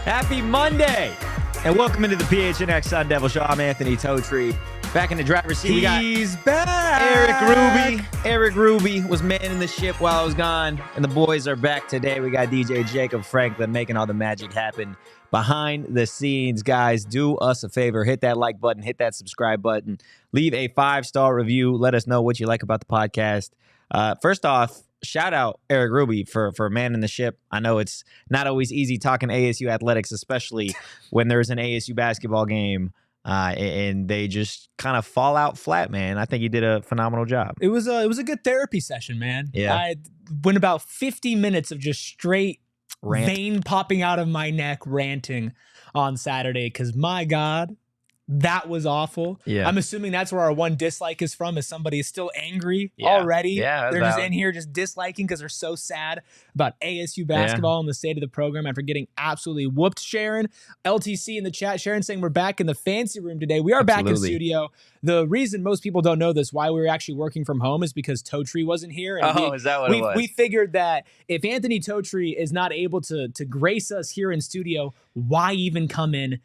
Happy Monday, and welcome into the PHNX Sun Devils show. I'm Anthony Totri. Back in the driver's seat, He's back. Erik Ruby was manning the ship while I was gone, and the boys are back today. We got DJ Jacob Franklin making all the magic happen behind the scenes. Guys, do us a favor. Hit that like button. Hit that subscribe button. Leave a 5-star review. Let us know what you like about the podcast. First off, shout out Erik Ruby for manning the ship. I know it's not always easy talking ASU athletics, especially when there's an ASU basketball game and they just kind of fall out flat, man. I think you did a phenomenal job. It was a good therapy session, man. Yeah. I went about 50 minutes of just straight Rant. vein popping out of my neck ranting on Saturday because, my God, that was awful. Yeah. I'm assuming that's where our one dislike is from, is somebody is still angry Yeah. already. Yeah, They're just in here just disliking because they're so sad about ASU basketball and the state of the program after getting absolutely whooped. Sharon, LTC in the chat, Sharon saying we're back in the fancy room today. We are back in studio. The reason most people don't know this, why we were actually working from home, is because Totri wasn't here. And is that what it was? We figured that if Anthony Totri is not able to grace us here in studio, why even come in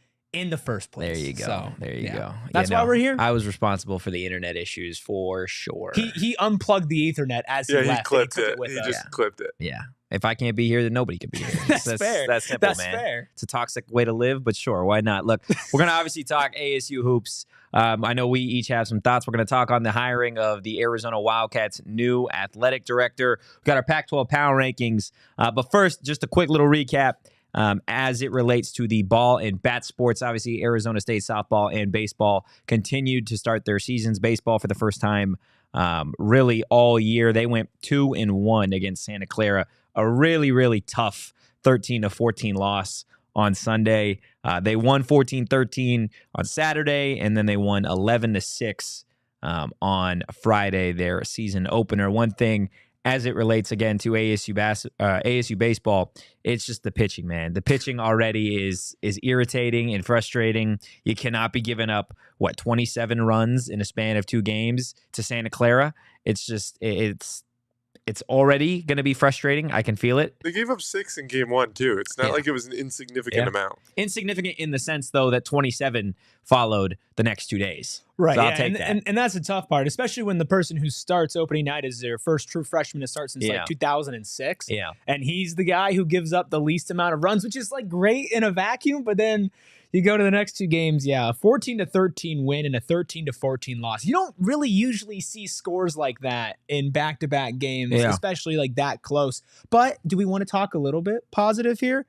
the first place? There you go. So, there you go. That's why we're here. I was responsible for the internet issues for sure. He unplugged the Ethernet as he left. He clipped and it. with He us. just clipped it. Yeah. If I can't be here, then nobody can be here. That's fair. That's simple, That's man. fair. It's a toxic way to live, but sure, why not? Look, we're going to obviously talk ASU hoops. I know we each have some thoughts. We're going to talk on the hiring of the Arizona Wildcats' new athletic director. We've got our Pac-12 power rankings. But first, just a quick little recap. As it relates to the ball and bat sports, obviously Arizona State softball and baseball continued to start their seasons. Baseball for the first time really all year. They went 2-1 against Santa Clara. A really, really tough 13-14 loss on Sunday. They won 14-13 on Saturday, and then they won 11-6 on Friday, their season opener. One thing as it relates again to ASU baseball, it's just the pitching, man. The pitching already is irritating and frustrating. You cannot be giving up 27 runs in a span of 2 games to Santa Clara. It's just it's already going to be frustrating. I can feel it. They gave up 6 in game 1 too. It's not like it was an insignificant amount. Insignificant in the sense, though, that 27 followed the next 2 days. Right. So I'll take that. And that's the tough part, especially when the person who starts opening night is their first true freshman to start since 2006. Yeah. And he's the guy who gives up the least amount of runs, which is great in a vacuum. But then you go to the next 2 games, a 14-13 win and a 13-14 loss. You don't really usually see scores like that in back-to-back games, especially that close. But do we want to talk a little bit positive here?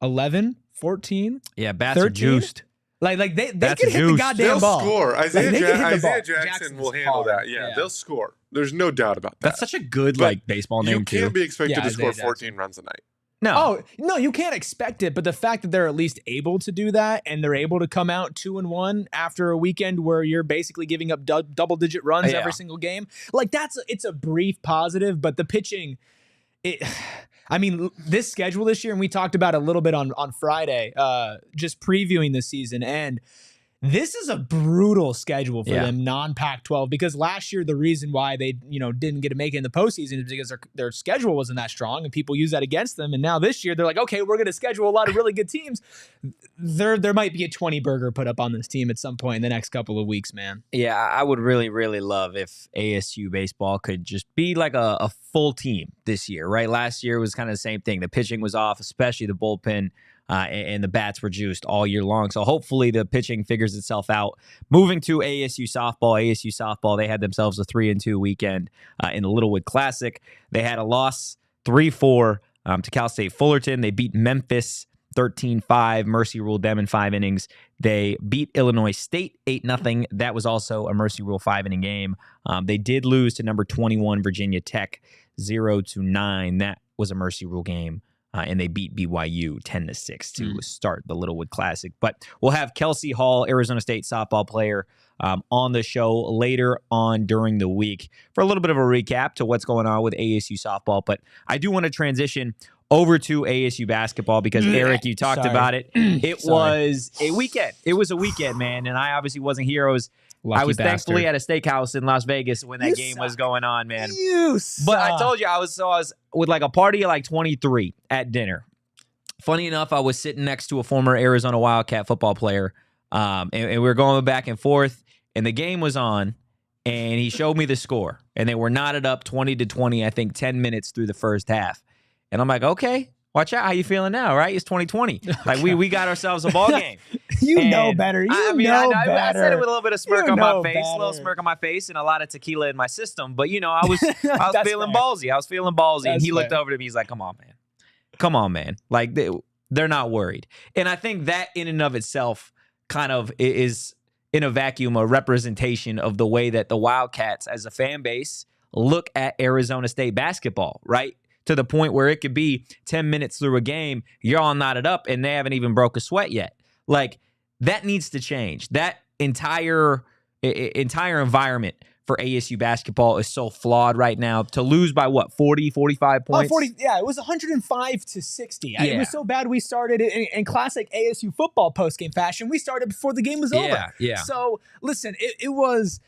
11, 14, yeah, bats 13? Are juiced. They can hit the goddamn They'll ball. score. Isaiah Jackson Jackson's will handle hard. that. Yeah, they'll score. There's no doubt about that. That's such a good baseball name you too. can't be expected to Isaiah score 14 runs a night. No. Oh, no, you can't expect it, but the fact that they're at least able to do that and they're able to come out 2-1 after a weekend where you're basically giving up double-digit runs every single game, it's a brief positive, but the pitching, this schedule this year, and we talked about it a little bit on Friday, just previewing the season, and this is a brutal schedule for them, non-Pac-12, because last year the reason why they didn't get to make it in the postseason is because their schedule wasn't that strong and people use that against them. And now this year they're like, okay, we're going to schedule a lot of really good teams. There might be a 20-burger put up on this team at some point in the next couple of weeks, man. Yeah, I would really, really love if ASU baseball could just be like a full team this year, right? Last year was kind of the same thing. The pitching was off, especially the bullpen. And the bats were juiced all year long. So hopefully the pitching figures itself out. Moving to ASU softball, they had themselves a 3-2 weekend in the Littlewood Classic. They had a loss 3-4 to Cal State Fullerton. They beat Memphis 13-5. Mercy ruled them in 5 innings. They beat Illinois State 8-0. That was also a Mercy rule 5-inning game. They did lose to number 21 Virginia Tech 0-9. That was a Mercy rule game. And they beat BYU 10-6 to start the Littlewood Classic. But we'll have Kelsey Hall, Arizona State softball player, on the show later on during the week for a little bit of a recap to what's going on with ASU softball. But I do want to transition over to ASU basketball because, Erik, you talked about it. It was a weekend. It was a weekend, man. And I obviously wasn't here. I was thankfully at a steakhouse in Las Vegas when that game was going on, man. But I told you, I was with like a party of like 23 at dinner. Funny enough, I was sitting next to a former Arizona Wildcat football player, and we were going back and forth, and the game was on, and he showed me the score, and they were knotted up 20-20, I think 10 minutes through the first half. And I'm like, okay, watch out. How you feeling now, right? It's 2020. Like, we got ourselves a ball game. You know better. I said it with a little bit of smirk on my face, a little smirk on my face, and a lot of tequila in my system. But, I was feeling ballsy. I was feeling ballsy. And he looked over to me. He's like, come on, man. Come on, man. Like, they're not worried. And I think that in and of itself kind of is, in a vacuum, a representation of the way that the Wildcats as a fan base look at Arizona State basketball, right? To the point where it could be 10 minutes through a game, you're all knotted up, and they haven't even broke a sweat yet. Like, that needs to change. That entire environment for ASU basketball is so flawed right now. To lose by, 40, 45 points? 40, yeah, it was 105-60. Yeah. It was so bad we started in classic ASU football postgame fashion. We started before the game was over. Yeah. So, listen, it was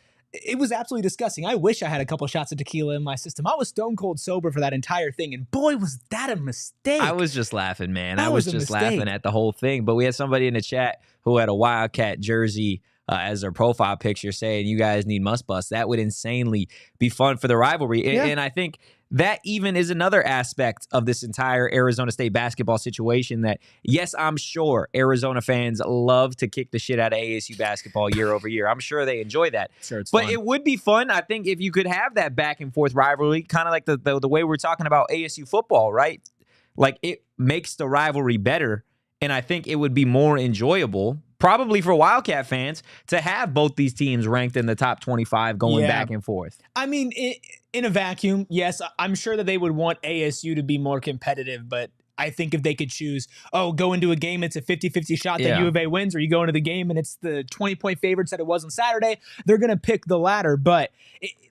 absolutely disgusting. I wish I had a couple shots of tequila in my system. I was stone cold sober for that entire thing, and boy, was that a mistake. I was just laughing, man. I was just laughing at the whole thing. But we had somebody in the chat who had a Wildcat jersey as their profile picture saying, you guys need must bust. That would insanely be fun for the rivalry. Yeah. And I think that even is another aspect of this entire Arizona State basketball situation that, yes, I'm sure Arizona fans love to kick the shit out of ASU basketball year over year. I'm sure they enjoy that. Sure, it's but fun. It would be fun, I think, if you could have that back and forth rivalry, kind of like the way we're talking about ASU football, right? Like, it makes the rivalry better, and I think it would be more enjoyable, probably for Wildcat fans, to have both these teams ranked in the top 25 going back and forth. I mean, in a vacuum, yes, I'm sure that they would want ASU to be more competitive, but I think if they could choose, go into a game, it's a 50-50 shot that U of A wins, or you go into the game and it's the 20-point favorites that it was on Saturday, they're going to pick the latter. But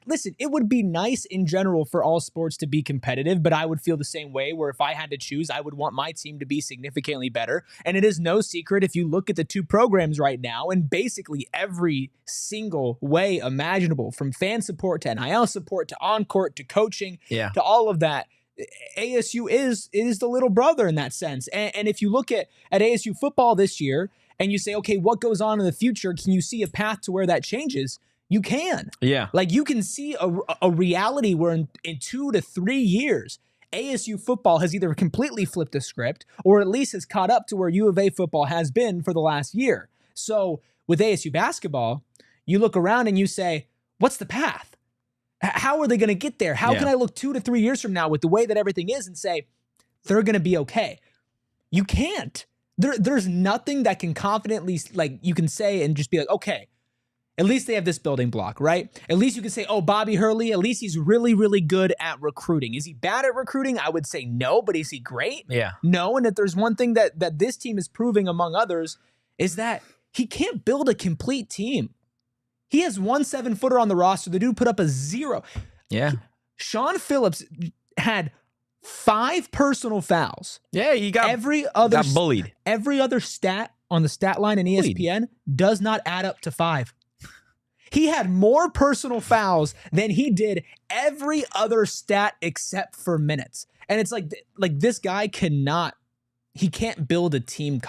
listen, it would be nice in general for all sports to be competitive, but I would feel the same way where if I had to choose, I would want my team to be significantly better. And it is no secret if you look at the two programs right now, and basically every single way imaginable, from fan support to NIL support to on-court to coaching to all of that, ASU is the little brother in that sense. And if you look at ASU football this year and you say, okay, what goes on in the future? Can you see a path to where that changes? You can. Yeah. Like, you can see a reality where in 2 to 3 years, ASU football has either completely flipped the script or at least has caught up to where U of A football has been for the last year. So with ASU basketball, you look around and you say, what's the path? How are they going to get there? How can I look 2 to 3 years from now with the way that everything is and say, they're going to be okay? You can't. There's nothing that can confidently, like, you can say and just be like, okay, at least they have this building block, right? At least you can say, oh, Bobby Hurley, at least he's really, really good at recruiting. Is he bad at recruiting? I would say no, but is he great? Yeah. No, and if there's one thing that this team is proving among others is that he can't build a complete team. He has one 7-footer on the roster. The dude put up a 0. Yeah. Sean Phillips had 5 personal fouls. Yeah, he got bullied. Every other stat on the stat line in ESPN does not add up to 5. He had more personal fouls than he did every other stat except for minutes. And it's like this guy he can't build a team.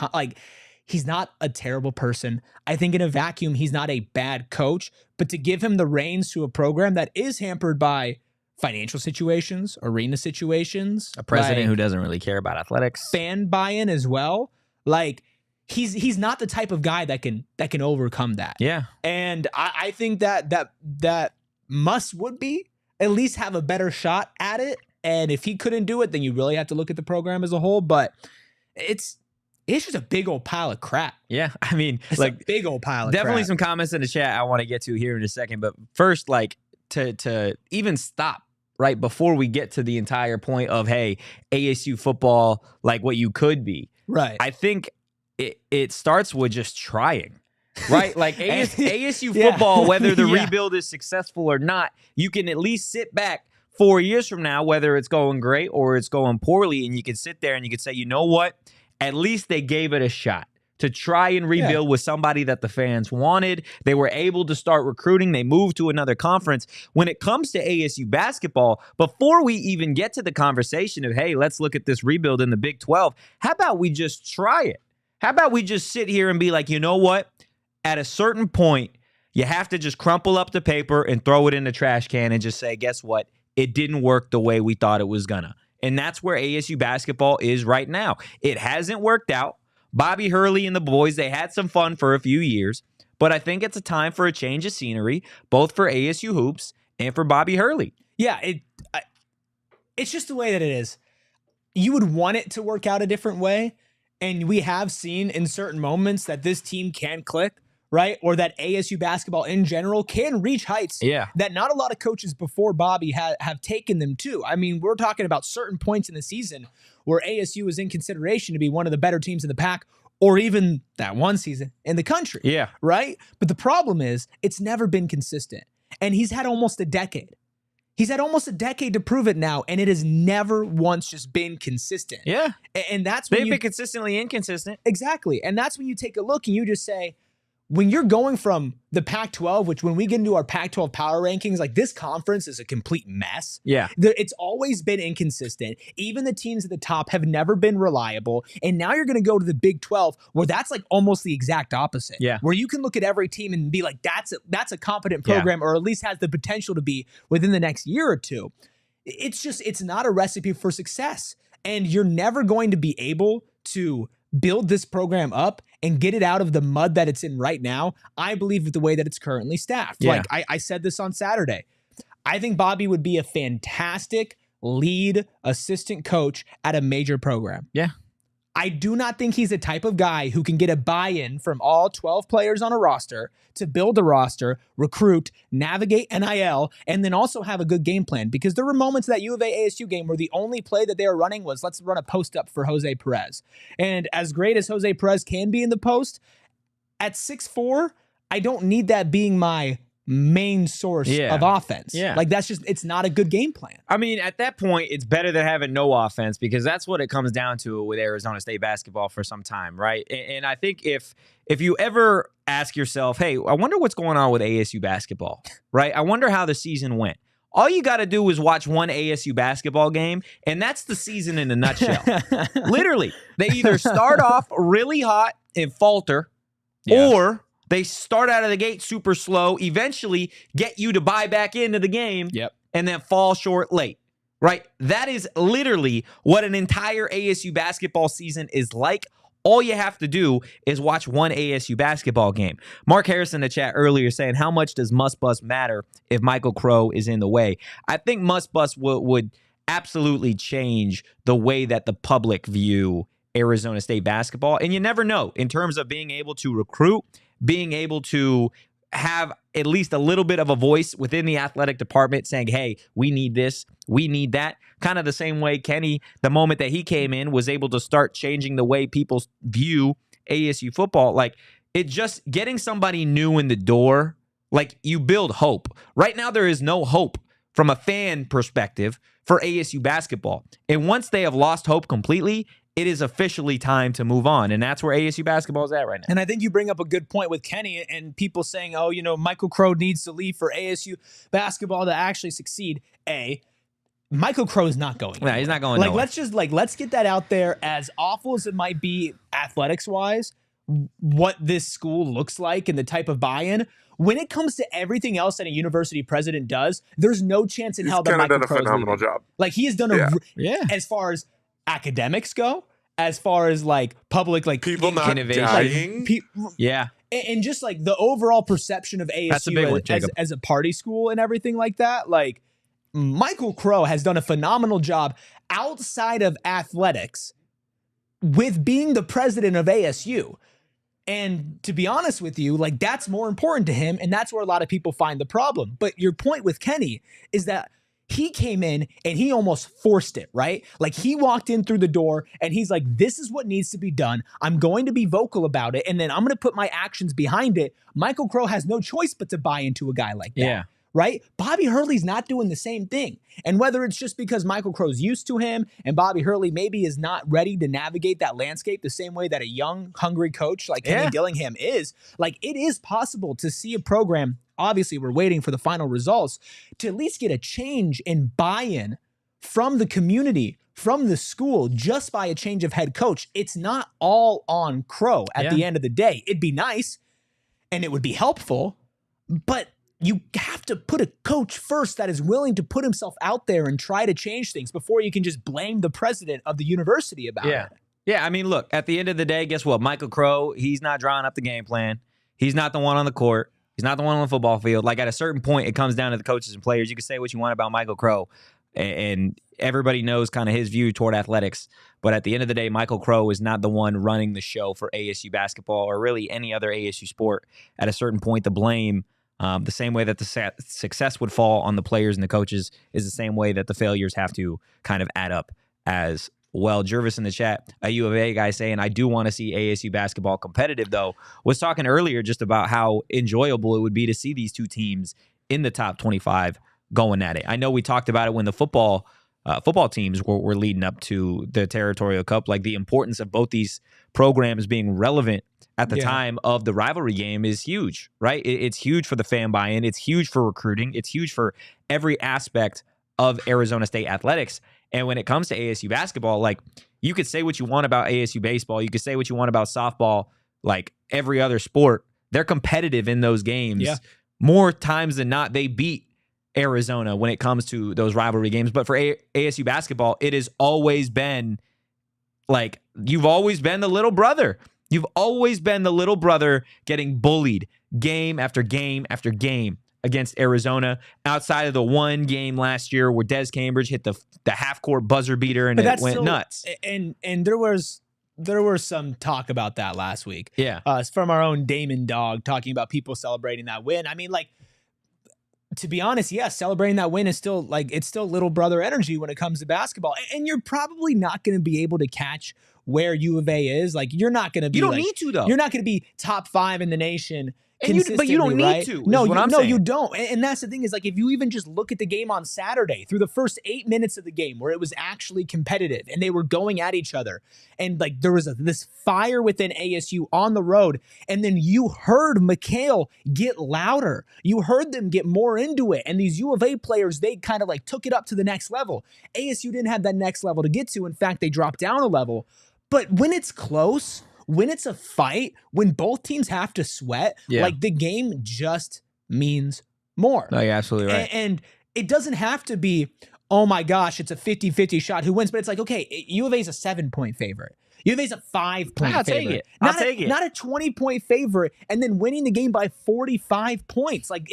He's not a terrible person. I think in a vacuum, he's not a bad coach, but to give him the reins to a program that is hampered by financial situations, arena situations, a president who doesn't really care about athletics, fan buy-in as well. Like, he's not the type of guy that can overcome that. Yeah. And I think that would be at least have a better shot at it. And if he couldn't do it, then you really have to look at the program as a whole. But it's just a big old pile of crap. Yeah, I mean, It's like a big old pile of definitely crap. some comments in the chat I want to get to here in a second. But first, like to even stop right before we get to the entire point of, hey, ASU football, like what you could be. Right. I think it starts with just trying. Right? Like ASU Yeah. football, whether the Yeah. rebuild is successful or not, you can at least sit back 4 years from now, whether it's going great or it's going poorly, and you can sit there and you can say, you know what? At least they gave it a shot to try and rebuild with somebody that the fans wanted. They were able to start recruiting. They moved to another conference. When it comes to ASU basketball, before we even get to the conversation of, hey, let's look at this rebuild in the Big 12, how about we just try it? How about we just sit here and be like, you know what? At a certain point, you have to just crumple up the paper and throw it in the trash can and just say, guess what? It didn't work the way we thought it was gonna. And that's where ASU basketball is right now. It hasn't worked out. Bobby Hurley and the boys, they had some fun for a few years, but I think it's a time for a change of scenery, both for ASU hoops and for Bobby Hurley. Yeah, it's just the way that it is. You would want it to work out a different way, and we have seen in certain moments that this team can click, right? Or that ASU basketball in general can reach heights that not a lot of coaches before Bobby have taken them to. I mean, we're talking about certain points in the season where ASU was in consideration to be one of the better teams in the pack, or even that one season in the country. Yeah. Right? But the problem is it's never been consistent. And he's had almost a decade. He's had almost a decade to prove it now, and it has never once just been consistent. Yeah. And that's when they've been consistently inconsistent. Exactly. And that's when you take a look and you just say, when you're going from the Pac-12, which when we get into our Pac-12 power rankings, like this conference is a complete mess. Yeah. It's always been inconsistent. Even the teams at the top have never been reliable. And now you're going to go to the Big 12 where that's like almost the exact opposite. Yeah. Where you can look at every team and be like, that's a competent program, or at least has the potential to be within the next year or two. It's not a recipe for success. And you're never going to be able to build this program up and get it out of the mud that it's in right now, I believe, with the way that it's currently staffed. Yeah. Like I said this on Saturday. I think Bobby would be a fantastic lead assistant coach at a major program. Yeah. I do not think he's the type of guy who can get a buy-in from all 12 players on a roster to build a roster, recruit, navigate NIL, and then also have a good game plan. Because there were moments of that U of A ASU game where the only play that they were running was, let's run a post up for Jose Perez. And as great as Jose Perez can be in the post, at 6'4", I don't need that being my main source of offense. Yeah. Like it's not a good game plan. I mean, at that point, it's better than having no offense, because that's what it comes down to with Arizona State basketball for some time, right? And I think if you ever ask yourself, hey, I wonder what's going on with ASU basketball, right? I wonder how the season went. All you got to do is watch one ASU basketball game, and that's the season in a nutshell. Literally, they either start off really hot and falter, or they start out of the gate super slow, eventually get you to buy back into the game, and then fall short late, right? That is literally what an entire ASU basketball season is like. All you have to do is watch one ASU basketball game. Mark Harrison in the chat earlier saying, how much does Must Bus matter if Michael Crow is in the way? I think Must Bus would absolutely change the way that the public view Arizona State basketball. And you never know in terms of being able to recruit, being able to have at least a little bit of a voice within the athletic department saying, hey, we need this, we need that. Kind of the same way Kenny, the moment that he came in, was able to start changing the way people view ASU football. Like, it just getting somebody new in the door, like, you build hope. Right now, there is no hope from a fan perspective for ASU basketball. And once they have lost hope completely, it is officially time to move on. And that's where ASU basketball is at right now. And I think you bring up a good point with Kenny and people saying, oh, Michael Crow needs to leave for ASU basketball to actually succeed. Michael Crow is not going. No, he's not going nowhere. Let's get that out there. As awful as it might be athletics-wise, what this school looks like and the type of buy-in, when it comes to everything else that a university president does, there's no chance in hell that Michael Crow is leaving. He's done a phenomenal job. Like, he has done as far as academics go, as far as like public, like people not dying, and just like the overall perception of ASU as a party school and everything like that. Like, Michael Crow has done a phenomenal job outside of athletics with being the president of ASU. And to be honest with you, like that's more important to him. And that's where a lot of people find the problem. But your point with Kenny is that he came in and he almost forced it, right? Like he walked in through the door and he's like, this is what needs to be done. I'm going to be vocal about it. And then I'm going to put my actions behind it. Michael Crow has no choice but to buy into a guy like that. Yeah. Right? Bobby Hurley's not doing the same thing. And whether it's just because Michael Crow's used to him and Bobby Hurley maybe is not ready to navigate that landscape the same way that a young, hungry coach like Kenny Dillingham is, like it is possible to see a program. Obviously, we're waiting for the final results to at least get a change in buy-in from the community, from the school, just by a change of head coach. It's not all on Crow at the end of the day. It'd be nice and it would be helpful, but you have to put a coach first that is willing to put himself out there and try to change things before you can just blame the president of the university about it. Yeah, I mean, look, at the end of the day, guess what? Michael Crow, he's not drawing up the game plan. He's not the one on the court. He's not the one on the football field. Like, at a certain point, it comes down to the coaches and players. You can say what you want about Michael Crow, and everybody knows kind of his view toward athletics. But at the end of the day, Michael Crow is not the one running the show for ASU basketball or really any other ASU sport. At a certain point, the blame, the same way that the success would fall on the players and the coaches, is the same way that the failures have to kind of add up as well. Jervis in the chat, a U of A guy saying, I do want to see ASU basketball competitive, though. Was talking earlier just about how enjoyable it would be to see these two teams in the top 25 going at it. I know we talked about it when the football teams were leading up to the Territorial Cup, like the importance of both these programs being relevant at the time of the rivalry game is huge, right? It's huge for the fan buy-in. It's huge for recruiting. It's huge for every aspect of Arizona State athletics. And when it comes to ASU basketball, like, you could say what you want about ASU baseball. You could say what you want about softball, like every other sport. They're competitive in those games. Yeah. More times than not, they beat Arizona when it comes to those rivalry games. But for ASU basketball, it has always been like, you've always been the little brother. You've always been the little brother getting bullied game after game after game against Arizona, outside of the one game last year where Des Cambridge hit the half-court buzzer beater and it went nuts. And there was some talk about that last week. Yeah. It's from our own Damon Dog talking about people celebrating that win. I mean, like, to be honest, celebrating that win is still like, it's still little brother energy when it comes to basketball. And you're probably not going to be able to catch where U of A is. Like, you're not going to be. You don't need to, though. You're not going to be top 5 in the nation. But you don't need to. No, you don't. And that's the thing is, like, if you even just look at the game on Saturday, through the first 8 minutes of the game where it was actually competitive and they were going at each other, and like there was this fire within ASU on the road, and then you heard McHale get louder. You heard them get more into it, and these U of A players, they kind of like took it up to the next level. ASU didn't have that next level to get to. In fact, they dropped down a level. But when it's close, when it's a fight, when both teams have to sweat, like, the game just means more. No, you're absolutely right. And it doesn't have to be, oh my gosh, it's a 50-50 shot who wins, but it's like, okay, U of A is a 7-point favorite. U of A is a 5-point favorite. I'll take it. Not a 20-point favorite and then winning the game by 45 points. Like,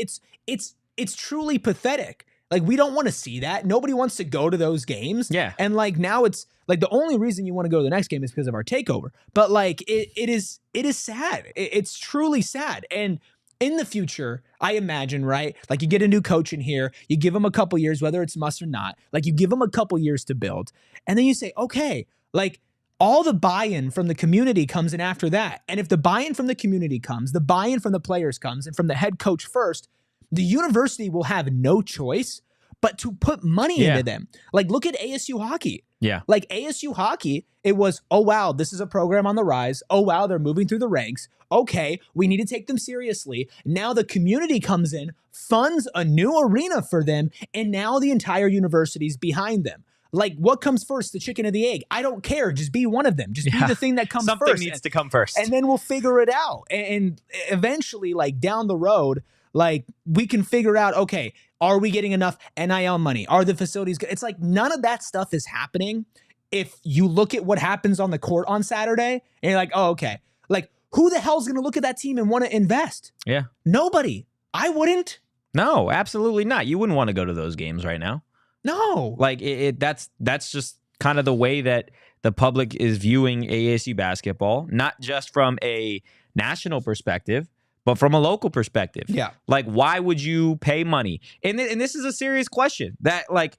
it's truly pathetic. Like, we don't want to see that. Nobody wants to go to those games. Yeah. And like, now it's like, the only reason you want to go to the next game is because of our takeover. But like, it is sad. It's truly sad. And in the future, I imagine, right? Like, you get a new coach in here, you give him a couple years, whether it's must or not, like, you give him a couple years to build. And then you say, okay, like, all the buy-in from the community comes in after that. And if the buy-in from the community comes, the buy-in from the players comes, and from the head coach first, the university will have no choice but to put money into them. Like, look at ASU hockey. Yeah. Like, ASU hockey, it was, oh, wow, this is a program on the rise. Oh, wow, they're moving through the ranks. Okay, we need to take them seriously. Now the community comes in, funds a new arena for them, and now the entire university's behind them. Like, what comes first, the chicken or the egg? I don't care. Just be one of them. Just be the thing that comes first. Something needs to come first. And then we'll figure it out. And eventually, like, down the road, like, we can figure out, okay, are we getting enough NIL money? Are the facilities good? It's like, none of that stuff is happening if you look at what happens on the court on Saturday and you're like, oh, okay. Like, who the hell's going to look at that team and want to invest? Yeah. Nobody. I wouldn't. No, absolutely not. You wouldn't want to go to those games right now. No. Like, that's just kind of the way that the public is viewing ASU basketball, not just from a national perspective, but from a local perspective. Yeah. Like, why would you pay money? And this is a serious question that, like,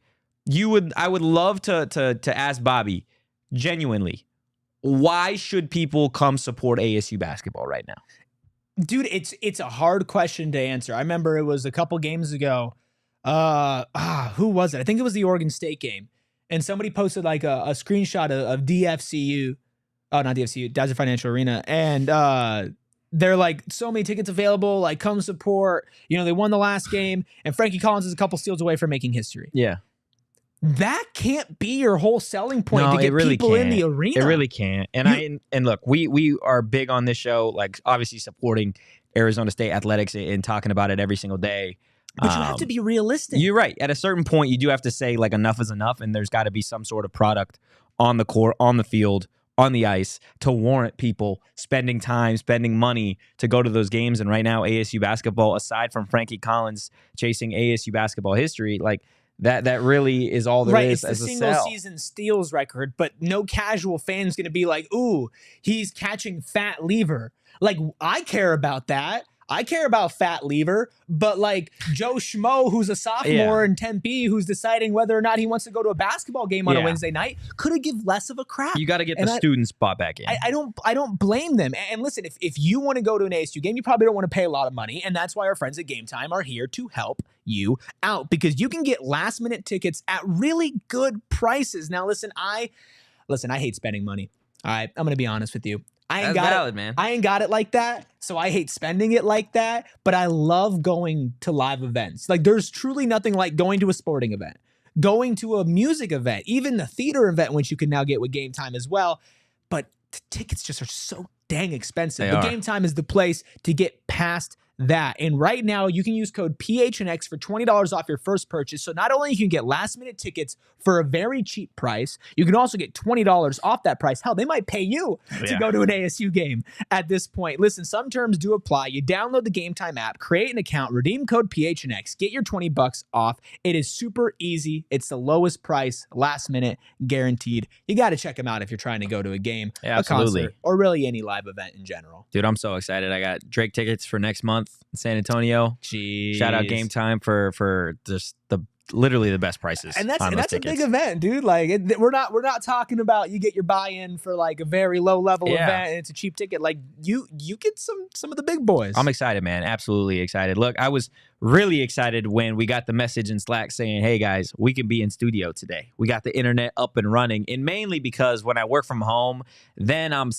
I would love to ask Bobby genuinely, why should people come support ASU basketball right now? Dude, it's a hard question to answer. I remember it was a couple games ago. Who was it? I think it was the Oregon State game. And somebody posted like a screenshot of DFCU. Oh, not DFCU, Desert Financial Arena. And they're like, so many tickets available, like, come support. You know, they won the last game, and Frankie Collins is a couple steals away from making history. Yeah. That can't be your whole selling point to get really people in the arena. It really can't. And look, we are big on this show, like, obviously supporting Arizona State athletics and talking about it every single day. But you have to be realistic. You're right. At a certain point, you do have to say, like, enough is enough, and there's got to be some sort of product on the court, on the field, on the ice to warrant people spending time, spending money to go to those games. And right now, ASU basketball, aside from Frankie Collins chasing ASU basketball history, like, that really is all there is as a sell. It's the single season steals record, but no casual fan's going to be like, ooh, he's catching Fat Lever. Like, I care about that. I care about Fat Lever, but like Joe Schmo, who's a sophomore in Tempe, who's deciding whether or not he wants to go to a basketball game on a Wednesday night, could have give less of a crap. You got to get the student spot back in. I don't blame them. And listen, if you want to go to an ASU game, you probably don't want to pay a lot of money, and that's why our friends at Game Time are here to help you out, because you can get last minute tickets at really good prices. Now, listen, I hate spending money. All right, I'm gonna be honest with you. That's valid, man. I ain't got it like that, so I hate spending it like that, but I love going to live events. Like, there's truly nothing like going to a sporting event, going to a music event, even the theater event, which you can now get with Game Time as well. But the tickets just are so dang expensive. But Game Time is the place to get past that. And right now, you can use code PHNX for $20 off your first purchase. So not only can you get last minute tickets for a very cheap price, you can also get $20 off that price. Hell, they might pay you to go to an ASU game at this point. Listen, some terms do apply. You download the Game Time app, create an account, redeem code PHNX, get your $20 off. It is super easy. It's the lowest price, last minute, guaranteed. You got to check them out if you're trying to go to a game, a concert, or really any live event in general. Dude, I'm so excited. I got Drake tickets for next month in San Antonio. Jeez. Shout out Game Time for just literally the best prices. And that's a big event, dude. Like, we're not talking about you get your buy-in for like a very low level event and it's a cheap ticket. Like, you get some of the big boys. I'm excited, man. Absolutely excited. Look, I was really excited when we got the message in Slack saying, hey guys, we can be in studio today. We got the internet up and running. And mainly because when I work from home, then I'm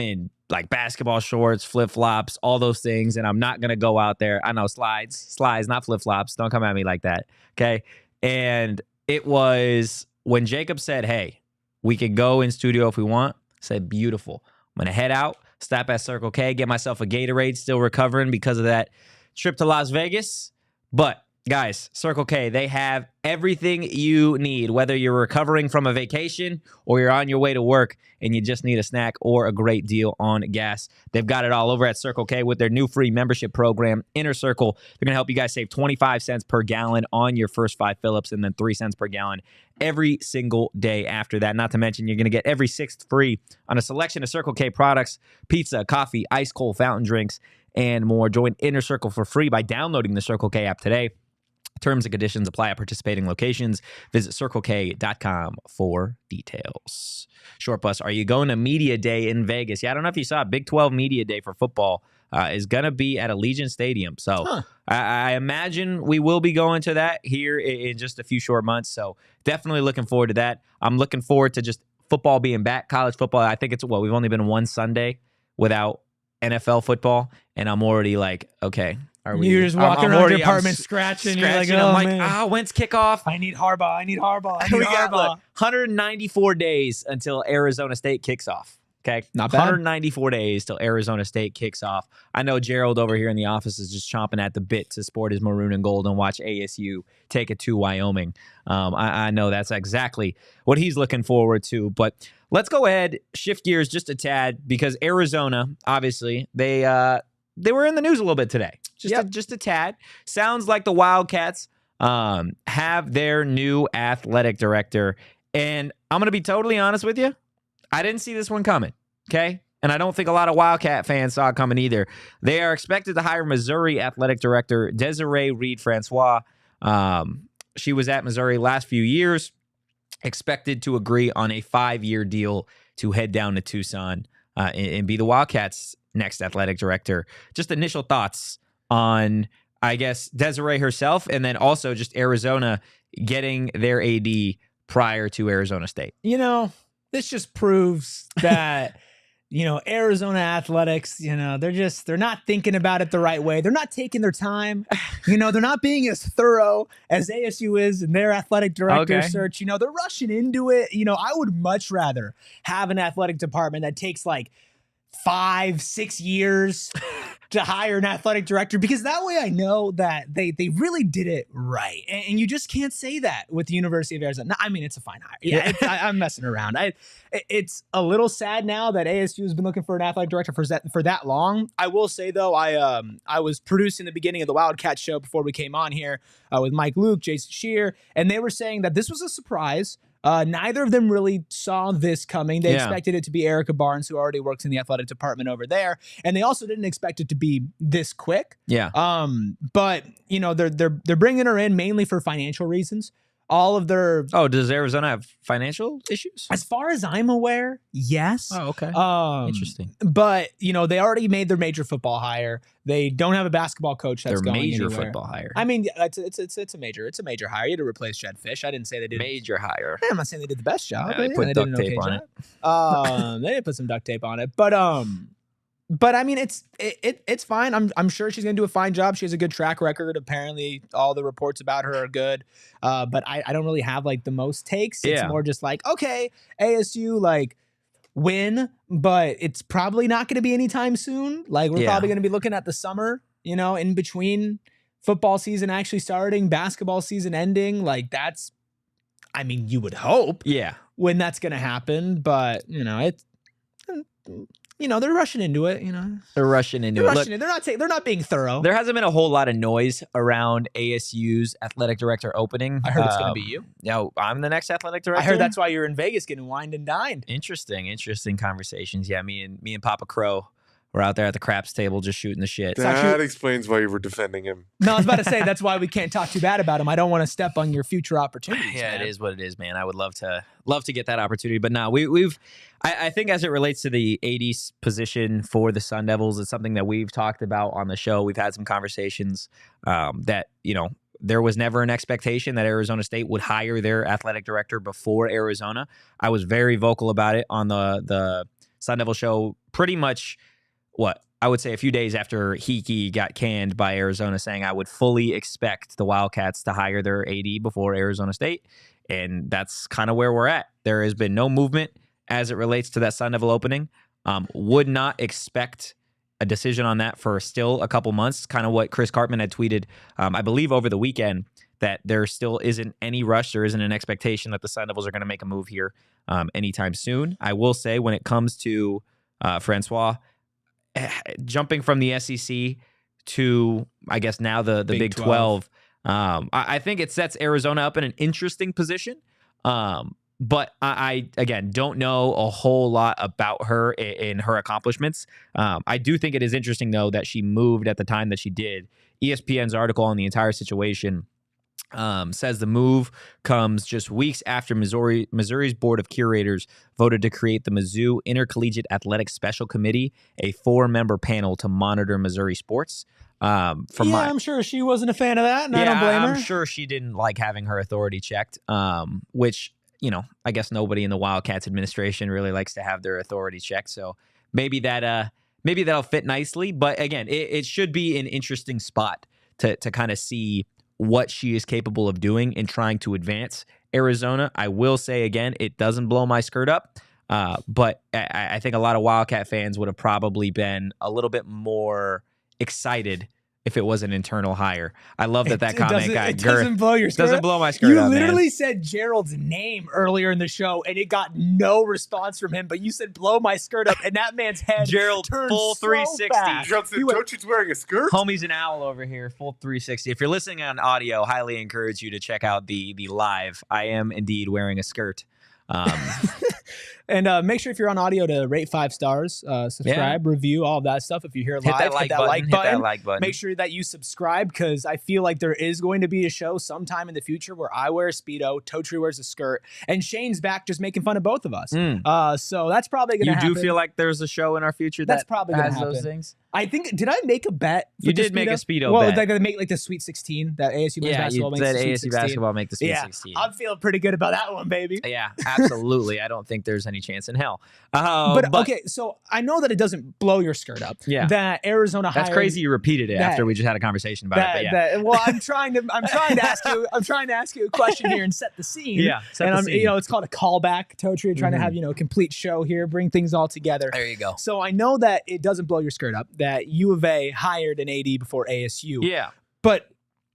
in basketball shorts, flip-flops, all those things, and I'm not going to go out there. I know, slides, not flip-flops. Don't come at me like that, okay? And it was when Jacob said, hey, we can go in studio if we want. I said, beautiful. I'm going to head out, stop at Circle K, get myself a Gatorade, still recovering because of that trip to Las Vegas. But guys, Circle K, they have everything you need, whether you're recovering from a vacation or you're on your way to work and you just need a snack or a great deal on gas. They've got it all over at Circle K with their new free membership program, Inner Circle. They're going to help you guys save 25 cents per gallon on your first 5 fill-ups and then 3 cents per gallon every single day after that. Not to mention, you're going to get every 6th free on a selection of Circle K products, pizza, coffee, ice cold fountain drinks, and more. Join Inner Circle for free by downloading the Circle K app today. Terms and conditions apply at participating locations. Visit CircleK.com for details. Short Bus, are you going to Media Day in Vegas? Yeah, I don't know if you saw Big 12 Media Day for football is going to be at Allegiant Stadium. So I imagine we will be going to that here in just a few short months. So definitely looking forward to that. I'm looking forward to just football being back, college football. I think we've only been one Sunday without NFL football, and I'm already like, okay. You're just walking around your apartment scratching. You're like, oh, man. When's kickoff? I need Harbaugh. We got 194 days until Arizona State kicks off. Okay, not bad. 194 days till Arizona State kicks off. I know Gerald over here in the office is just chomping at the bit to sport his maroon and gold and watch ASU take it to Wyoming. I know that's exactly what he's looking forward to. But let's go ahead, shift gears just a tad, because Arizona, obviously, they were in the news a little bit today. Just a tad. Sounds like the Wildcats have their new athletic director, And I'm going to be totally honest with you. I didn't see this one coming, okay? And I don't think a lot of Wildcat fans saw it coming either. They are expected to hire Missouri Athletic Director Desireé Reed-Francois. She was at Missouri last few years, expected to agree on a 5-year deal to head down to Tucson and be the Wildcats' next athletic director. Just initial thoughts on, I guess, Desireé herself, and then also just Arizona getting their AD prior to Arizona State. You know, this just proves that, you know, Arizona athletics, you know, they're not thinking about it the right way. They're not taking their time. You know, they're not being as thorough as ASU is in their athletic director search. You know, they're rushing into it. You know, I would much rather have an athletic department that takes like 5-6 years to hire an athletic director, because that way I know that they really did it right. And you just can't say that with the University of Arizona. No, I mean, it's a fine hire. Yeah, I'm messing around. It's a little sad now that ASU has been looking for an athletic director for that long. I will say, though, I was producing the beginning of the Wildcat show before we came on here with Mike Luke, Jason Shear, and they were saying that this was a surprise. Neither of them really saw this coming. They expected it to be Erica Barnes, who already works in the athletic department over there, and they also didn't expect it to be this quick. Yeah. But you know, they're bringing her in mainly for financial reasons. All of their does Arizona have financial issues? As far as I'm aware, yes. Oh, okay. Interesting. But you know, they already made their major football hire. They don't have a basketball coach that's going major anywhere. Football hire. I mean, it's a major hire. You had to replace Jed Fish. I didn't say they did major hire. I'm not saying they did the best job. They put duct tape on it. They did put some duct tape on it, but I mean, it's fine. I'm sure she's gonna do a fine job. She has a good track record. Apparently, all the reports about her are good. But I don't really have like the most takes. It's more just like, okay, ASU like win, but it's probably not gonna be anytime soon. Like we're probably gonna be looking at the summer, you know, in between football season actually starting, basketball season ending. Like that's, I mean, you would hope, when that's gonna happen. But you know, it's. You know, they're rushing into it, you know. They're rushing into it. Look, they're not being thorough. There hasn't been a whole lot of noise around ASU's athletic director opening. I heard it's going to be you. No, I'm the next athletic director. I heard that's why you're in Vegas getting wined and dined. Interesting conversations. Yeah, me and Papa Crow were out there at the craps table just shooting the shit. That explains why you were defending him. No, I was about to say that's why we can't talk too bad about him. I don't want to step on your future opportunities. Yeah, man. It is what it is, man. I would love to get that opportunity, but no, I think as it relates to the AD position for the Sun Devils, it's something that we've talked about on the show. We've had some conversations that, you know, there was never an expectation that Arizona State would hire their athletic director before Arizona. I was very vocal about it on the Sun Devil show pretty much, I would say a few days after Hickey got canned by Arizona, saying I would fully expect the Wildcats to hire their AD before Arizona State. And that's kind of where we're at. There has been no movement as it relates to that Sun Devil opening. Would not expect a decision on that for still a couple months. Kind of what Chris Cartman had tweeted, I believe over the weekend, that there still isn't any rush. There isn't an expectation that the Sun Devils are going to make a move here anytime soon. I will say when it comes to Francois, jumping from the SEC to, I guess, now the Big 12, I think it sets Arizona up in an interesting position. But I again, don't know a whole lot about her and her accomplishments. I do think it is interesting, though, that she moved at the time that she did. ESPN's article on the entire situation says the move comes just weeks after Missouri's Board of Curators voted to create the Mizzou Intercollegiate Athletics Special Committee, a 4-member panel to monitor Missouri sports. I'm sure she wasn't a fan of that, and I don't blame her. I'm sure she didn't like having her authority checked, which, you know, I guess nobody in the Wildcats administration really likes to have their authority checked. So maybe that'll fit nicely. But again, it should be an interesting spot to kind of see what she is capable of doing in trying to advance Arizona. I will say again, it doesn't blow my skirt up, but I think a lot of Wildcat fans would have probably been a little bit more excited if it was an internal hire. I love that comment got girth. Doesn't blow your skirt. Doesn't blow my skirt up, You literally said Gerald's name earlier in the show, and it got no response from him. But you said "blow my skirt up," and that man's head Gerald turned full so 360. fast. Totri's wearing a skirt. Homie's an owl over here, full 360. If you're listening on audio, highly encourage you to check out the live. I am indeed wearing a skirt. And make sure if you're on audio to rate 5 stars, subscribe, review, all of that stuff. If you hear live, hit that like button. Make sure that you subscribe, because I feel like there is going to be a show sometime in the future where I wear a Speedo, Totri wears a skirt, and Shane's back just making fun of both of us. So that's probably going to happen. You do feel like there's a show in our future that's probably going to happen. Those things? I think, did I make a bet? You did make a Speedo bet. Well, they're going to make like the Sweet 16, that ASU men's basketball makes the Sweet 16. ASU basketball make the Sweet 16. I'm feeling pretty good about that one, baby. Yeah, absolutely. I don't think there's any chance in hell. But okay, so I know that it doesn't blow your skirt up. Yeah. That Arizona hired. That's crazy you repeated it after we just had a conversation about it. But yeah. Well, I'm trying to ask you a question here and set the scene. Yeah. It's called a callback, Totri. Trying to have, a complete show here, bring things all together. There you go. So I know that it doesn't blow your skirt up that U of A hired an AD before ASU. Yeah. But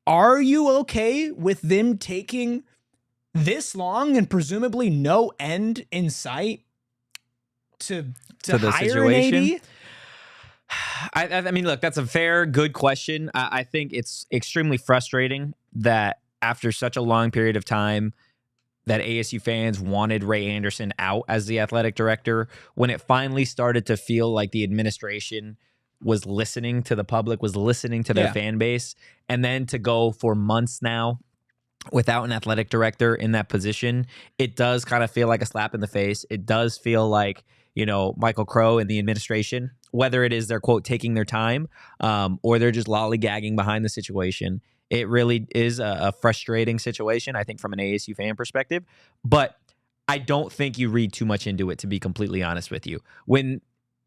are you okay with them taking this long and presumably no end in sight to the hire situation? An AD? I mean, look, that's a fair, good question. I think it's extremely frustrating that after such a long period of time that ASU fans wanted Ray Anderson out as the athletic director, when it finally started to feel like the administration was listening to the public, was listening to their fan base, and then to go for months now without an athletic director in that position, it does kind of feel like a slap in the face. It does feel like, Michael Crow and the administration, whether it is they're, quote, taking their time or they're just lollygagging behind the situation. It really is a frustrating situation, I think, from an ASU fan perspective. But I don't think you read too much into it, to be completely honest with you.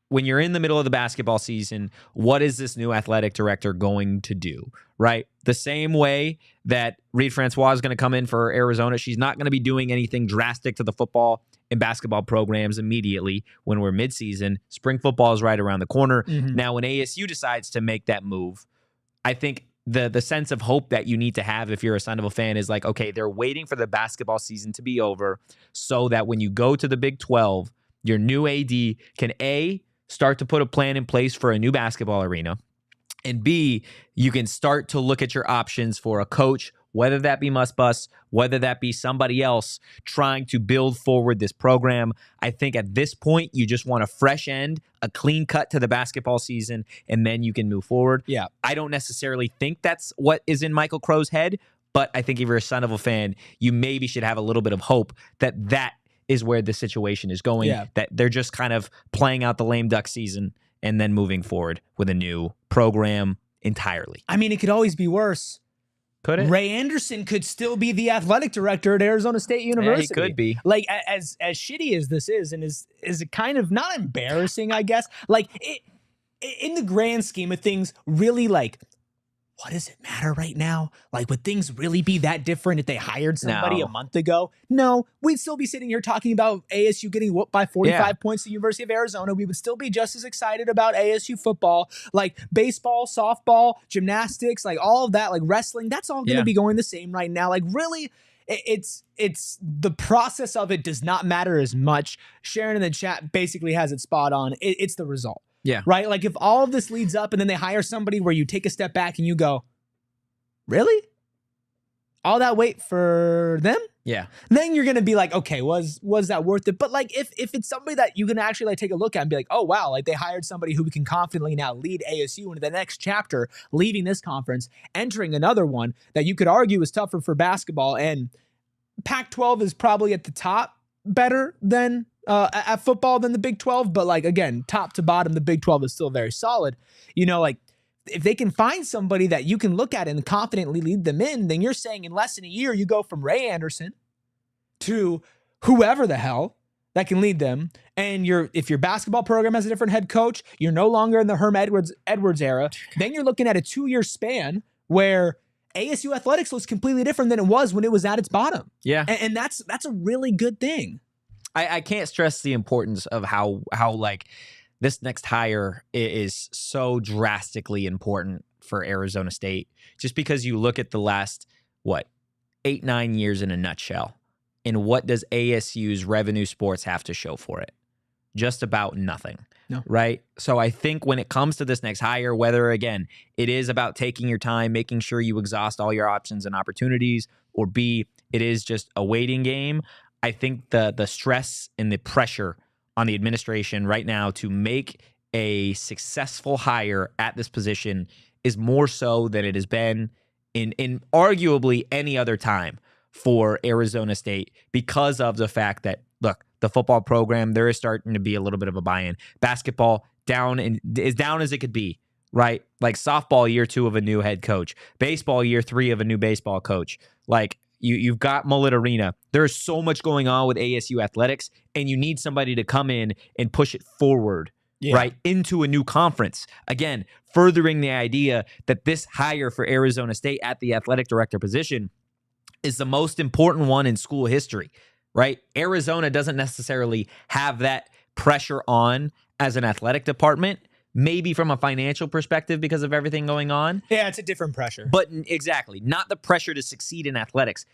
When you're in the middle of the basketball season, what is this new athletic director going to do, right? The same way that Reed-Francois is going to come in for Arizona, she's not going to be doing anything drastic to the football and basketball programs immediately when we're midseason. Spring football is right around the corner. Now, when ASU decides to make that move, I think the sense of hope that you need to have if you're a Sun Devil fan is like, okay, they're waiting for the basketball season to be over so that when you go to the Big 12, your new AD can A, start to put a plan in place for a new basketball arena, and B, you can start to look at your options for a coach, whether that be Musbus, whether that be somebody else trying to build forward this program. I think at this point, you just want a fresh end, a clean cut to the basketball season, and then you can move forward. Yeah. I don't necessarily think that's what is in Michael Crow's head, but I think if you're a Sun Devil fan, you maybe should have a little bit of hope that is where the situation is going, that they're just kind of playing out the lame duck season and then moving forward with a new program entirely. I mean, it could always be worse. Could it? Ray Anderson could still be the athletic director at Arizona State University. Yeah, he could be. Like, as shitty as this is, and is it kind of not embarrassing, I guess? Like, in the grand scheme of things, really, like, what does it matter right now? Like, would things really be that different if they hired somebody a month ago? No, we'd still be sitting here talking about ASU getting whooped by 45 points to the University of Arizona. We would still be just as excited about ASU football, like baseball, softball, gymnastics, like all of that, like wrestling. That's all going to be going the same right now. Like, really, it's the process of it does not matter as much. Sharon in the chat basically has it spot on. It's the result. Yeah. Right? Like, if all of this leads up and then they hire somebody where you take a step back and you go, really? All that wait for them? Yeah. Then you're going to be like, okay, was that worth it? But like, if it's somebody that you can actually like take a look at and be like, oh, wow, like they hired somebody who can confidently now lead ASU into the next chapter, leaving this conference, entering another one that you could argue is tougher for basketball. And Pac-12 is probably at the top better than at football than the Big 12, but like, again, top to bottom, the Big 12 is still very solid. Like, if they can find somebody that you can look at and confidently lead them in, then you're saying in less than a year, you go from Ray Anderson to whoever the hell that can lead them. And if your basketball program has a different head coach, you're no longer in the Herm Edwards era. Then you're looking at a 2-year span where ASU athletics looks completely different than it was when it was at its bottom. Yeah. And that's a really good thing. I can't stress the importance of how like this next hire is so drastically important for Arizona State, just because you look at the last, 8-9 years in a nutshell. And what does ASU's revenue sports have to show for it? Just about nothing. No. Right? So I think when it comes to this next hire, whether, again, it is about taking your time, making sure you exhaust all your options and opportunities, or B, it is just a waiting game, I think the stress and the pressure on the administration right now to make a successful hire at this position is more so than it has been in arguably any other time for Arizona State, because of the fact that, look, the football program, there is starting to be a little bit of a buy-in. Basketball is down as it could be, right? Like softball, year 2 of a new head coach. Baseball, year 3 of a new baseball coach. Like you've got Mullet Arena. There is so much going on with ASU athletics, and you need somebody to come in and push it forward, right, into a new conference. Again, furthering the idea that this hire for Arizona State at the athletic director position is the most important one in school history, right? Arizona doesn't necessarily have that pressure on as an athletic department, maybe from a financial perspective because of everything going on. Yeah, it's a different pressure. But exactly, not the pressure to succeed in athletics.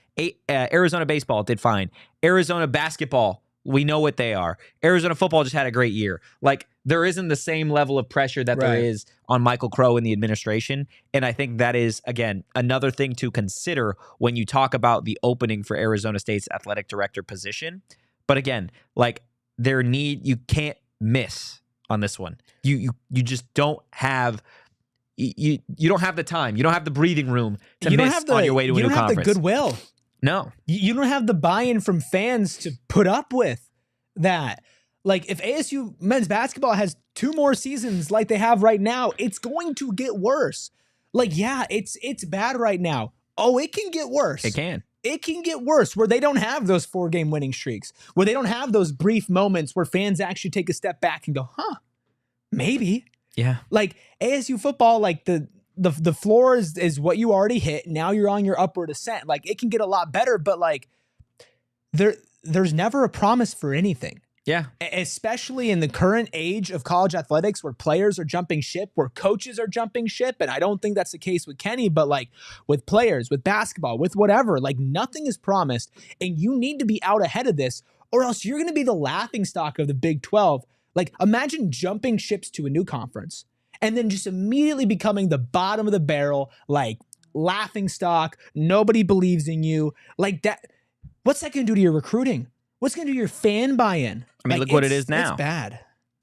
Arizona baseball did fine. Arizona basketball, we know what they are. Arizona football just had a great year. Like, there isn't the same level of pressure that there is on Michael Crow and the administration. And I think that is, again, another thing to consider when you talk about the opening for Arizona State's athletic director position. But again, like, you can't miss on this one. You just don't have you don't have the time. You don't have the breathing room to miss on your way to a new conference. You don't have the goodwill. No. You don't have the buy-in from fans to put up with that. Like, if ASU men's basketball has 2 more seasons like they have right now, it's going to get worse. Like, yeah, it's bad right now. Oh, it can get worse. It can. It can get worse, where they don't have those 4-game winning streaks, where they don't have those brief moments where fans actually take a step back and go, maybe. Yeah. Like, ASU football, like the floor is what you already hit. Now you're on your upward ascent. Like, it can get a lot better, but like there's never a promise for anything. Yeah. Especially in the current age of college athletics, where players are jumping ship, where coaches are jumping ship. And I don't think that's the case with Kenny, but like with players, with basketball, with whatever, like nothing is promised. And you need to be out ahead of this, or else you're going to be the laughingstock of the Big 12. Like, imagine jumping ships to a new conference and then just immediately becoming the bottom of the barrel, like laughingstock. Nobody believes in you. Like that. What's that going to do to your recruiting? What's going to do to your fan buy-in? I mean, look what it is now. It's bad.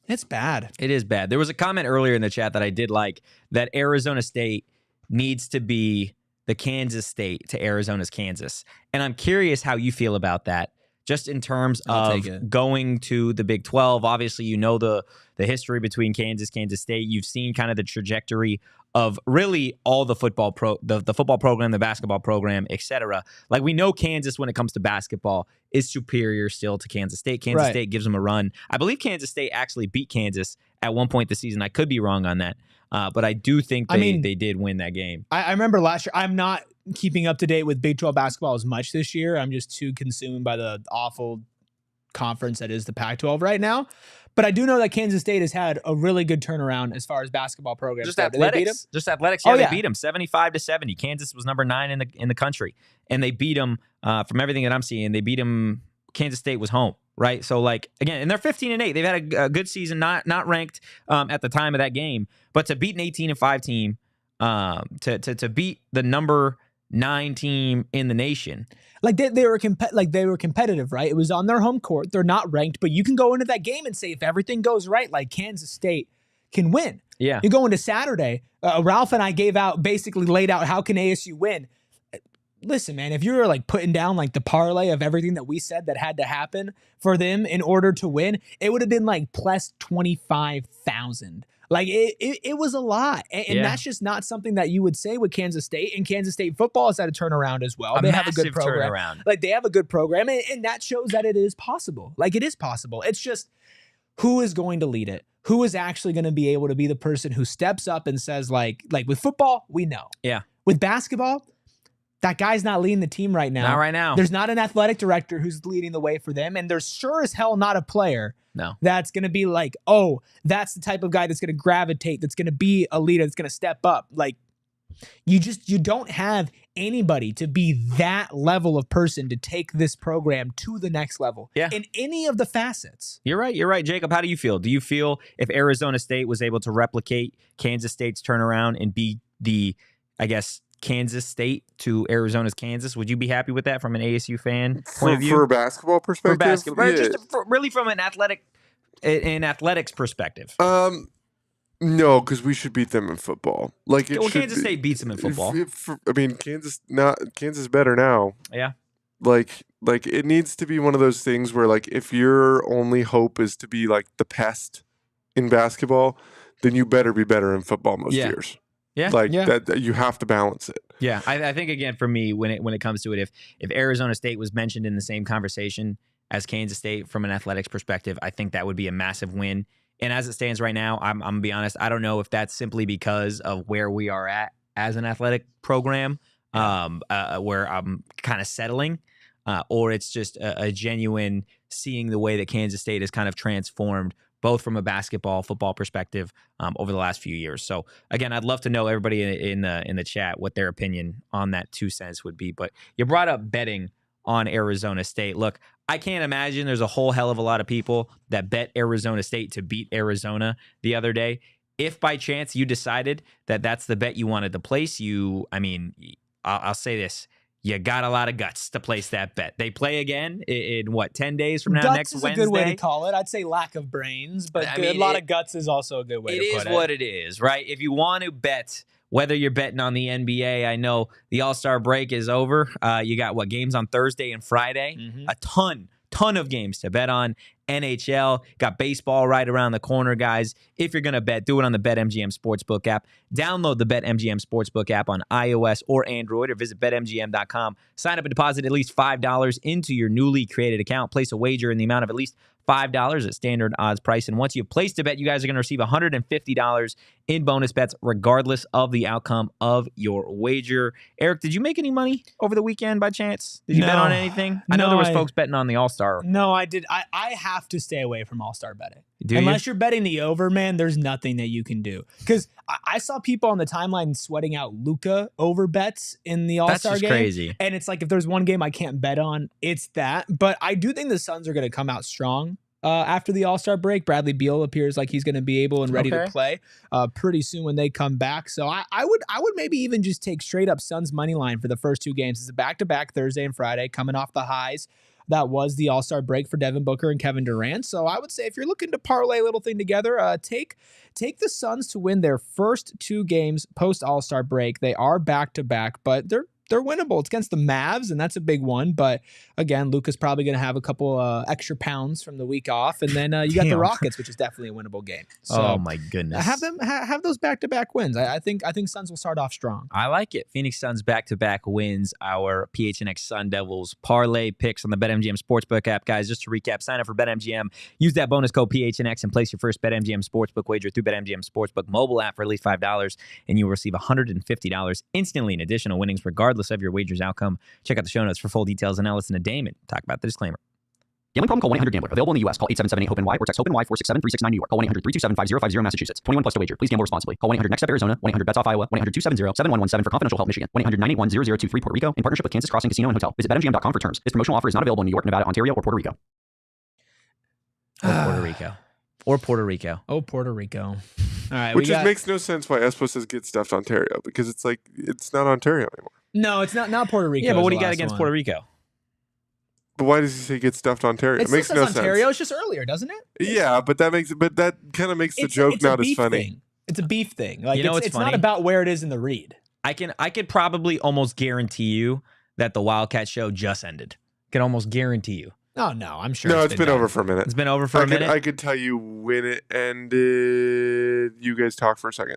It's bad. It is bad. There was a comment earlier in the chat that I did like, that Arizona State needs to be the Kansas State to Arizona's Kansas. And I'm curious how you feel about that, just in terms of going to the Big 12. Obviously, you know the history between Kansas State. You've seen kind of the trajectory of really all the football the football program, the basketball program, etc. Like, we know Kansas, when it comes to basketball, is superior still to Kansas State. Kansas State gives them a run. I believe Kansas State actually beat Kansas at one point this season. I could be wrong on that, but I do think they did win that game. I remember last year. I'm not keeping up to date with Big 12 basketball as much this year. I'm just too consumed by the awful conference that is the Pac-12 right now. But I do know that Kansas State has had a really good turnaround as far as basketball programs. Just athletics. Yeah, they beat them 75-70. Kansas was number 9 in the country, and they beat them. From everything that I'm seeing, they beat them. Kansas State was home, right? So, like, again, and they're 15-8. They've had a good season, not ranked at the time of that game, but to beat an 18-5 team, to beat the number 9 team in the nation. Like they were competitive, right? It was on their home court. They're not ranked, but you can go into that game and say, if everything goes right, like, Kansas State can win. Yeah. You go into Saturday. Ralph and I basically laid out how can ASU win. Listen, man, if you're like putting down like the parlay of everything that we said that had to happen for them in order to win, it would have been like plus 25,000. Like, it was a lot. And that's just not something that you would say with Kansas State. And Kansas State football has had a turnaround as well. They have a good program. Turnaround. Like, they have a good program. And that shows that it is possible. Like, it is possible. It's just, who is going to lead it? Who is actually going to be able to be the person who steps up and says, like with football, we know. Yeah. With basketball, that guy's not leading the team right now. Not right now. There's not an athletic director who's leading the way for them. And there's sure as hell not a player that's going to be like, oh, that's the type of guy that's going to gravitate, that's going to be a leader, that's going to step up. Like, you don't have anybody to be that level of person to take this program to the next level in any of the facets. You're right. Jacob, how do you feel? Do you feel if Arizona State was able to replicate Kansas State's turnaround and be the, I guess, Kansas State to Arizona's Kansas. Would you be happy with that from an ASU fan point of view? For a basketball perspective? For basketball, yeah. just really from an athletics perspective. No, because we should beat them in football. Kansas State beats them in football. Kansas better now. Yeah. Like it needs to be one of those things where if your only hope is to be the pest in basketball, then you better be better in football most years. Yeah. That you have to balance it. Yeah. I think again for me when it comes to it, if Arizona State was mentioned in the same conversation as Kansas State from an athletics perspective, I think that would be a massive win. And as it stands right now, I'm gonna be honest, I don't know if that's simply because of where we are at as an athletic program, where I'm kind of settling, or it's just a genuine seeing the way that Kansas State has kind of transformed both from a basketball, football perspective over the last few years. So again, I'd love to know everybody in the chat what their opinion on that 2 cents would be. But you brought up betting on Arizona State. Look, I can't imagine there's a whole hell of a lot of people that bet Arizona State to beat Arizona the other day. If by chance you decided that that's the bet you wanted to place, I'll say this. You got a lot of guts to place that bet. They play again in 10 days from now, guts next Wednesday? Guts is a good way to call it. I'd say lack of brains, but a lot of guts is also a good way to put it. It is what it is, right? If you want to bet, whether you're betting on the NBA, I know the All-Star break is over. You got games on Thursday and Friday? Mm-hmm. A ton of games to bet on. NHL, got baseball right around the corner, guys. If you're going to bet, do it on the BetMGM Sportsbook app. Download the BetMGM Sportsbook app on iOS or Android, or visit BetMGM.com. Sign up and deposit at least $5 into your newly created account. Place a wager in the amount of at least $5 at standard odds price. And once you've placed a bet, you guys are going to receive $150 in bonus bets, regardless of the outcome of your wager. Eric, did you make any money over the weekend by chance? Did you bet on anything? I know there was folks betting on the All-Star. No, I did. I have to stay away from All-Star betting. Unless you're betting the over, man, there's nothing that you can do. Because I saw people on the timeline sweating out Luka over bets in the All-Star game. That's crazy. And it's if there's one game I can't bet on, it's that. But I do think the Suns are going to come out strong after the All-Star break. Bradley Beal appears like he's going to be able and ready to play pretty soon when they come back. So I would maybe even just take straight up Suns money line for the first 2 games. It's a back-to-back Thursday and Friday, coming off the highs that was the All-Star break for Devin Booker and Kevin Durant. So I would say if you're looking to parlay a little thing together, take the Suns to win their first 2 games post All-Star break. They are back-to-back, but they're winnable. It's against the Mavs, and that's a big one. But again, Luka's probably going to have a couple extra pounds from the week off, and then you got the Rockets, which is definitely a winnable game. So oh my goodness, have those back-to-back wins. I think Suns will start off strong. I like it. Phoenix Suns back-to-back wins. Our PHNX Sun Devils parlay picks on the BetMGM Sportsbook app, guys. Just to recap, sign up for BetMGM. Use that bonus code PHNX and place your first BetMGM Sportsbook wager through BetMGM Sportsbook mobile app for at least $5, and you will receive $150 instantly in additional winnings, regardless of your wager's outcome. Check out the show notes for full details, and now listen to Damon talk about the disclaimer. Gambling problem? Call 1-800-GAMBLER. Available in the U.S. Call 877-8-HOPE-NY or text HOPE-NY 467-369 New York. Call 1-800-327-5050 Massachusetts. 21 plus to wager. Please gamble responsibly. Call 1-800-NEXT-STEP Arizona. 1-800-BETS-OFF Iowa. 1-800-270-7117 for confidential help Michigan. 1-800-981-0023 Puerto Rico in partnership with Kansas Crossing Casino and Hotel. Visit BetMGM.com for terms. This promotional offer is not available in New York, Nevada, Ontario, or Puerto Rico. Or Puerto Rico. Oh, Puerto Rico. All right. Which just makes no sense why Espo says get stuffed Ontario, because it's it's not Ontario anymore. No, it's not Puerto Rico. Yeah, but what do you got against Puerto Rico? But why does he say get stuffed Ontario? It makes no sense. Ontario. It's just earlier, doesn't it? Yeah, but that kind of makes the joke not as funny. Thing. It's a beef thing. It's funny? Not about where it is in the read. I could probably almost guarantee you that the Wildcat show just ended. Can almost guarantee you. Oh no, I'm sure. No, it's been over for a minute. It's been over for a minute. I could tell you when it ended. You guys talk for a second.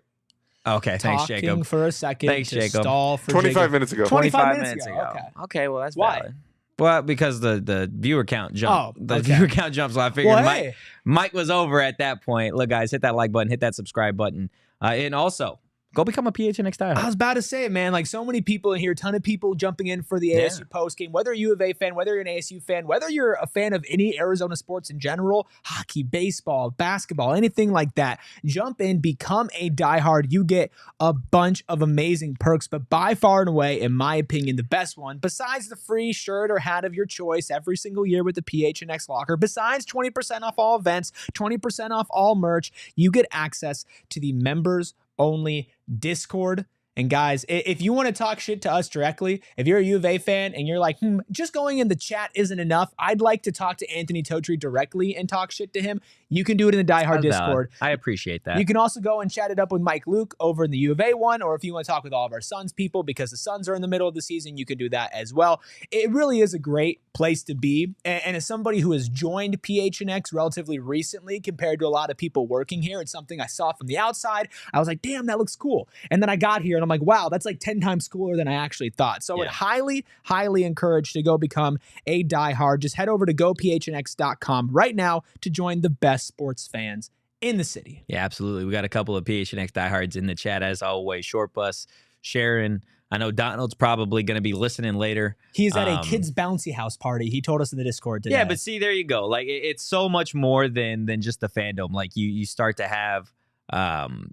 Okay, thanks, Jacob. Talking for a second. Thanks, Jacob. Stall for 25 minutes ago. 25 minutes ago. Okay, well that's why. Valid. Well, because the viewer count jumped. Oh, okay. Viewer count jumped, so I figured well, Mike was over at that point. Look, guys, hit that like button, hit that subscribe button, and also go become a PHNX diehard. I was about to say it, man. So many people in here, a ton of people jumping in for the ASU post game. Whether you're a U of A fan, whether you're an ASU fan, whether you're a fan of any Arizona sports in general, hockey, baseball, basketball, anything like that, jump in, become a diehard. You get a bunch of amazing perks, but by far and away, in my opinion, the best one, besides the free shirt or hat of your choice every single year with the PHNX locker, besides 20% off all events, 20% off all merch, you get access to the members only Discord And guys, if you want to talk shit to us directly, if you're a U of A fan and you're like, just going in the chat isn't enough, I'd like to talk to Anthony Totri directly and talk shit to him. You can do it in the Die Hard Discord. I appreciate that. You can also go and chat it up with Mike Luke over in the U of A one, or if you want to talk with all of our Suns people because the Suns are in the middle of the season, you can do that as well. It really is a great place to be. And as somebody who has joined PHNX relatively recently compared to a lot of people working here, it's something I saw from the outside. I was like, damn, that looks cool. And then I got here and I'm like, wow, that's like 10 times cooler than I actually thought. So I would highly, highly encourage to go become a diehard. Just head over to gophnx.com right now to join the best sports fans in the city. Yeah, absolutely. We got a couple of PHNX diehards in the chat as always. Short Bus, Sharon. I know Donald's probably going to be listening later. He's at a kids' bouncy house party. He told us in the Discord today. Yeah, but see, there you go. Like it's so much more than just the fandom. Like you start to have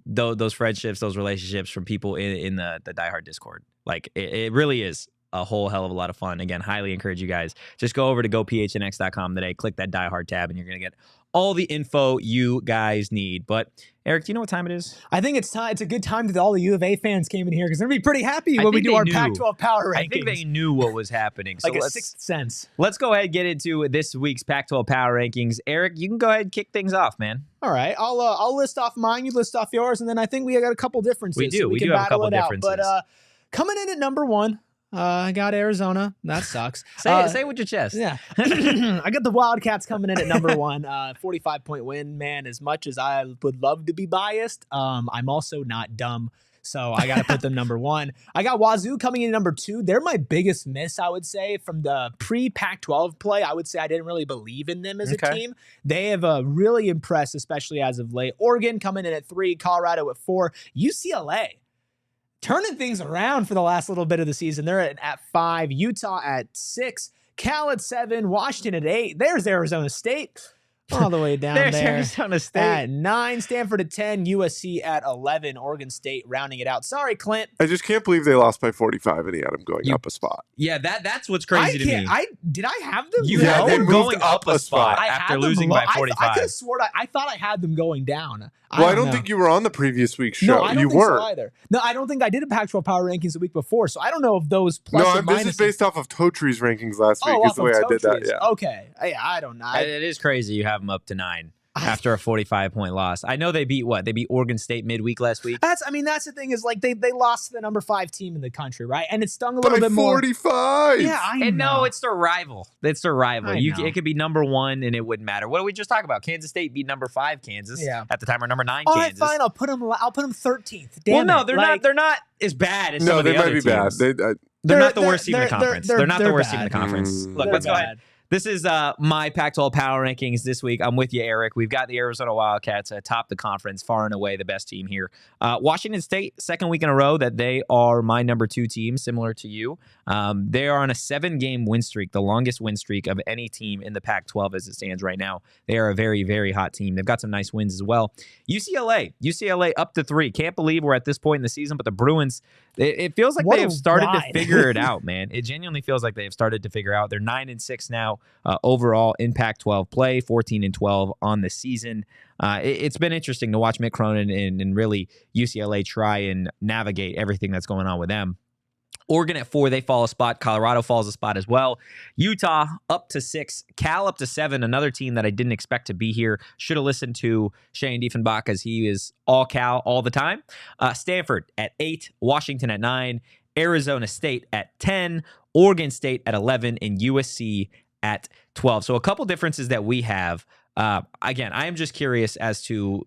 those friendships, those relationships from people in the diehard Discord. Like it really is a whole hell of a lot of fun. Again, highly encourage you guys. Just go over to gophnx.com today, click that diehard tab, and you're going to get all the info you guys need. But Eric, do you know what time it is? I think it's time. It's a good time that all the U of A fans came in here because they're going to be pretty happy when we do our Pac-12 power rankings. I think they knew what was happening. Like a sixth sense. Let's go ahead and get into this week's Pac-12 power rankings. Eric, you can go ahead and kick things off, man. All right. I'll list off mine. You list off yours. And then I think we got a couple differences. We do. So we do have a couple differences. But coming in at number one, I got Arizona. That sucks. Say it with your chest. Yeah. I got the Wildcats coming in at number one. 45-point win, man. As much as I would love to be biased, I'm also not dumb. So I got to put them number one. I got Wazoo coming in at number two. They're my biggest miss, I would say, from the pre-Pac-12 play. I would say I didn't really believe in them as a team. They have really impressed, especially as of late. Oregon coming in at three. Colorado at four. UCLA turning things around for the last little bit of the season. They're at five. Utah at six. Cal at seven. Washington at eight. There's Arizona State all the way down There's there. Arizona State at 9. Stanford at 10. USC at 11. Oregon State rounding it out. Sorry, Clint. I just can't believe they lost by 45 and he had them going up a spot. Yeah, that's what's crazy to me. Did I have them? You had them going up a spot after losing by 45. I could have sworn I thought I had them going down. I don't think you were on the previous week's show. No, I don't think so either. No, I don't think I did a Pac-12 power rankings the week before, so I don't know if those plus or minuses. This is based off of Totri's rankings last week. Is the way I did that. Yeah. Okay. Yeah, I don't know. It is crazy you have them up to 9. After a 45-point loss. I know they beat what? They beat Oregon State midweek last week. That's the thing is like they lost to the number 5 team in the country, right? And it stung a little bit more. 45. Yeah, I know. And no, it's their rival. It's their rival. It could be number 1 and it wouldn't matter. What did we just talk about? Kansas State beat number 5 Kansas at the time, or number 9 Kansas. All right, fine. I'll put them 13th. Damn no, they're not. They're not as bad as some of the other teams. No, they might be bad. They're not the worst team in the conference. They're not the worst team in the conference. Look, let's go ahead. This is my Pac-12 power rankings this week. I'm with you, Eric. We've got the Arizona Wildcats atop the conference, far and away the best team here. Washington State, second week in a row that they are my number 2 team, similar to you. They are on a 7-game win streak, the longest win streak of any team in the Pac-12 as it stands right now. They are a very, very hot team. They've got some nice wins as well. UCLA up to 3. Can't believe we're at this point in the season, but the Bruins, it feels like they have started to figure it out, man. It genuinely feels like they have started to figure out. They're 9-6 now. Overall in Pac-12 play, 14-12 on the season. It's been interesting to watch Mick Cronin and really UCLA try and navigate everything that's going on with them. Oregon at 4, they fall a spot. Colorado falls a spot as well. Utah up to 6. Cal up to 7, another team that I didn't expect to be here. Should have listened to Shane Diefenbach as he is all Cal all the time. Stanford at 8. Washington at 9. Arizona State at 10. Oregon State at 11. And USC at 12. So a couple differences that we have. Again, I am just curious as to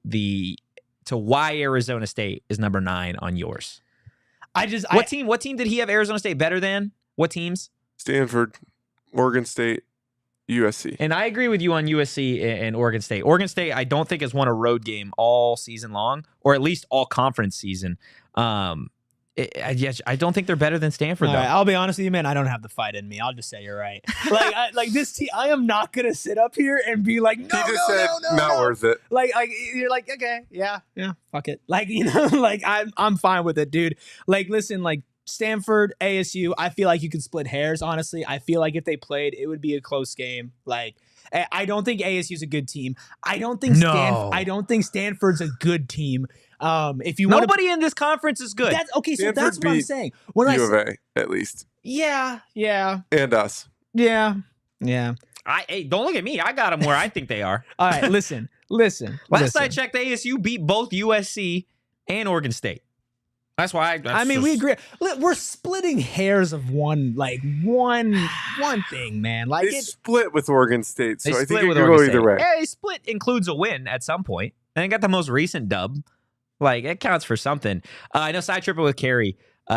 why Arizona State is number 9 on yours. What team did he have Arizona State better than? What teams? Stanford, Oregon State, USC. And I agree with you on USC and Oregon State. Oregon State, I don't think has won a road game all season long, or at least all conference season. I don't think they're better than Stanford, though. Right, I'll be honest with you, man. I don't have the fight in me. I'll just say you're right. Like this team, I am not gonna sit up here and be like, no, not worth it. Like you're like, okay, yeah, fuck it. Like like I'm fine with it, dude. Like listen, like Stanford, ASU, I feel like you could split hairs. Honestly, I feel like if they played, it would be a close game. Like I don't think ASU's a good team. I don't think Stanford's a good team. If you want Nobody in this conference is good. that's okay. So Stanford that's what I'm beat saying. When U of A, at least. yeah, And us. yeah. Hey, don't look at me. I got them where I think they are. All right, listen. Last I checked, ASU beat both USC and Oregon State. That's why I mean, we agree. We're splitting hairs of one thing, man. Like They split with Oregon State, so They I think split it with could go Oregon either State. way. Yeah, split includes a win at some point. And they got the most recent dub. Like, it counts for something. I know Side Tripping with Carrie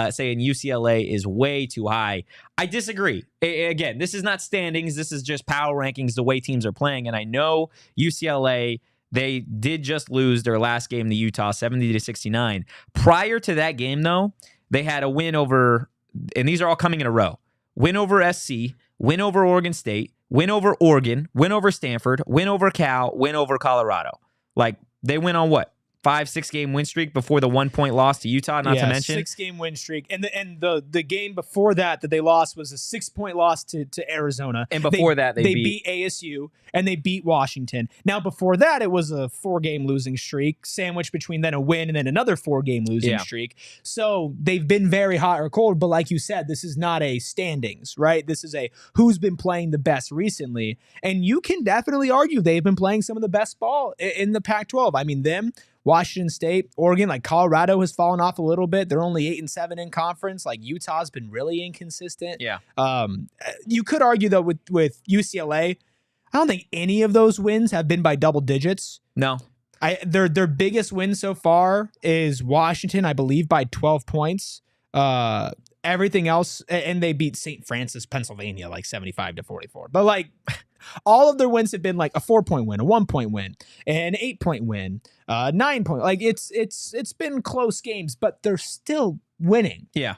saying UCLA is way too high. I disagree. Again, this is not standings. This is just power rankings, the way teams are playing. And I know UCLA, they did just lose their last game to Utah, 70-69. Prior to that game, though, they had a win over, and these are all coming in a row, win over SC, win over Oregon State, win over Oregon, win over Stanford, win over Cal, win over Colorado. Like, they went on what? 5-6 game win streak before the 1 point loss to Utah, not to mention 6 game win streak. And the game before that they lost was a 6 point loss to Arizona. And before that they beat ASU and they beat Washington. Now before that it was a 4 game losing streak sandwiched between then a win and then another 4 game losing streak. So they've been very hot or cold, but like you said, this is not a standings, right? This is a who's been playing the best recently. And you can definitely argue they've been playing some of the best ball in the Pac-12. I mean, Washington State, Oregon, like Colorado has fallen off a little bit. They're only 8-7 in conference. Like Utah's been really inconsistent. Yeah. You could argue though with UCLA, I don't think any of those wins have been by double digits. No. Their biggest win so far is Washington, I believe, by 12 points. Everything else, and they beat St. Francis, Pennsylvania, like 75-44. But like all of their wins have been like a 4-point win, a 1-point win, an 8-point win, 9-point. Like it's been close games, but they're still winning. Yeah.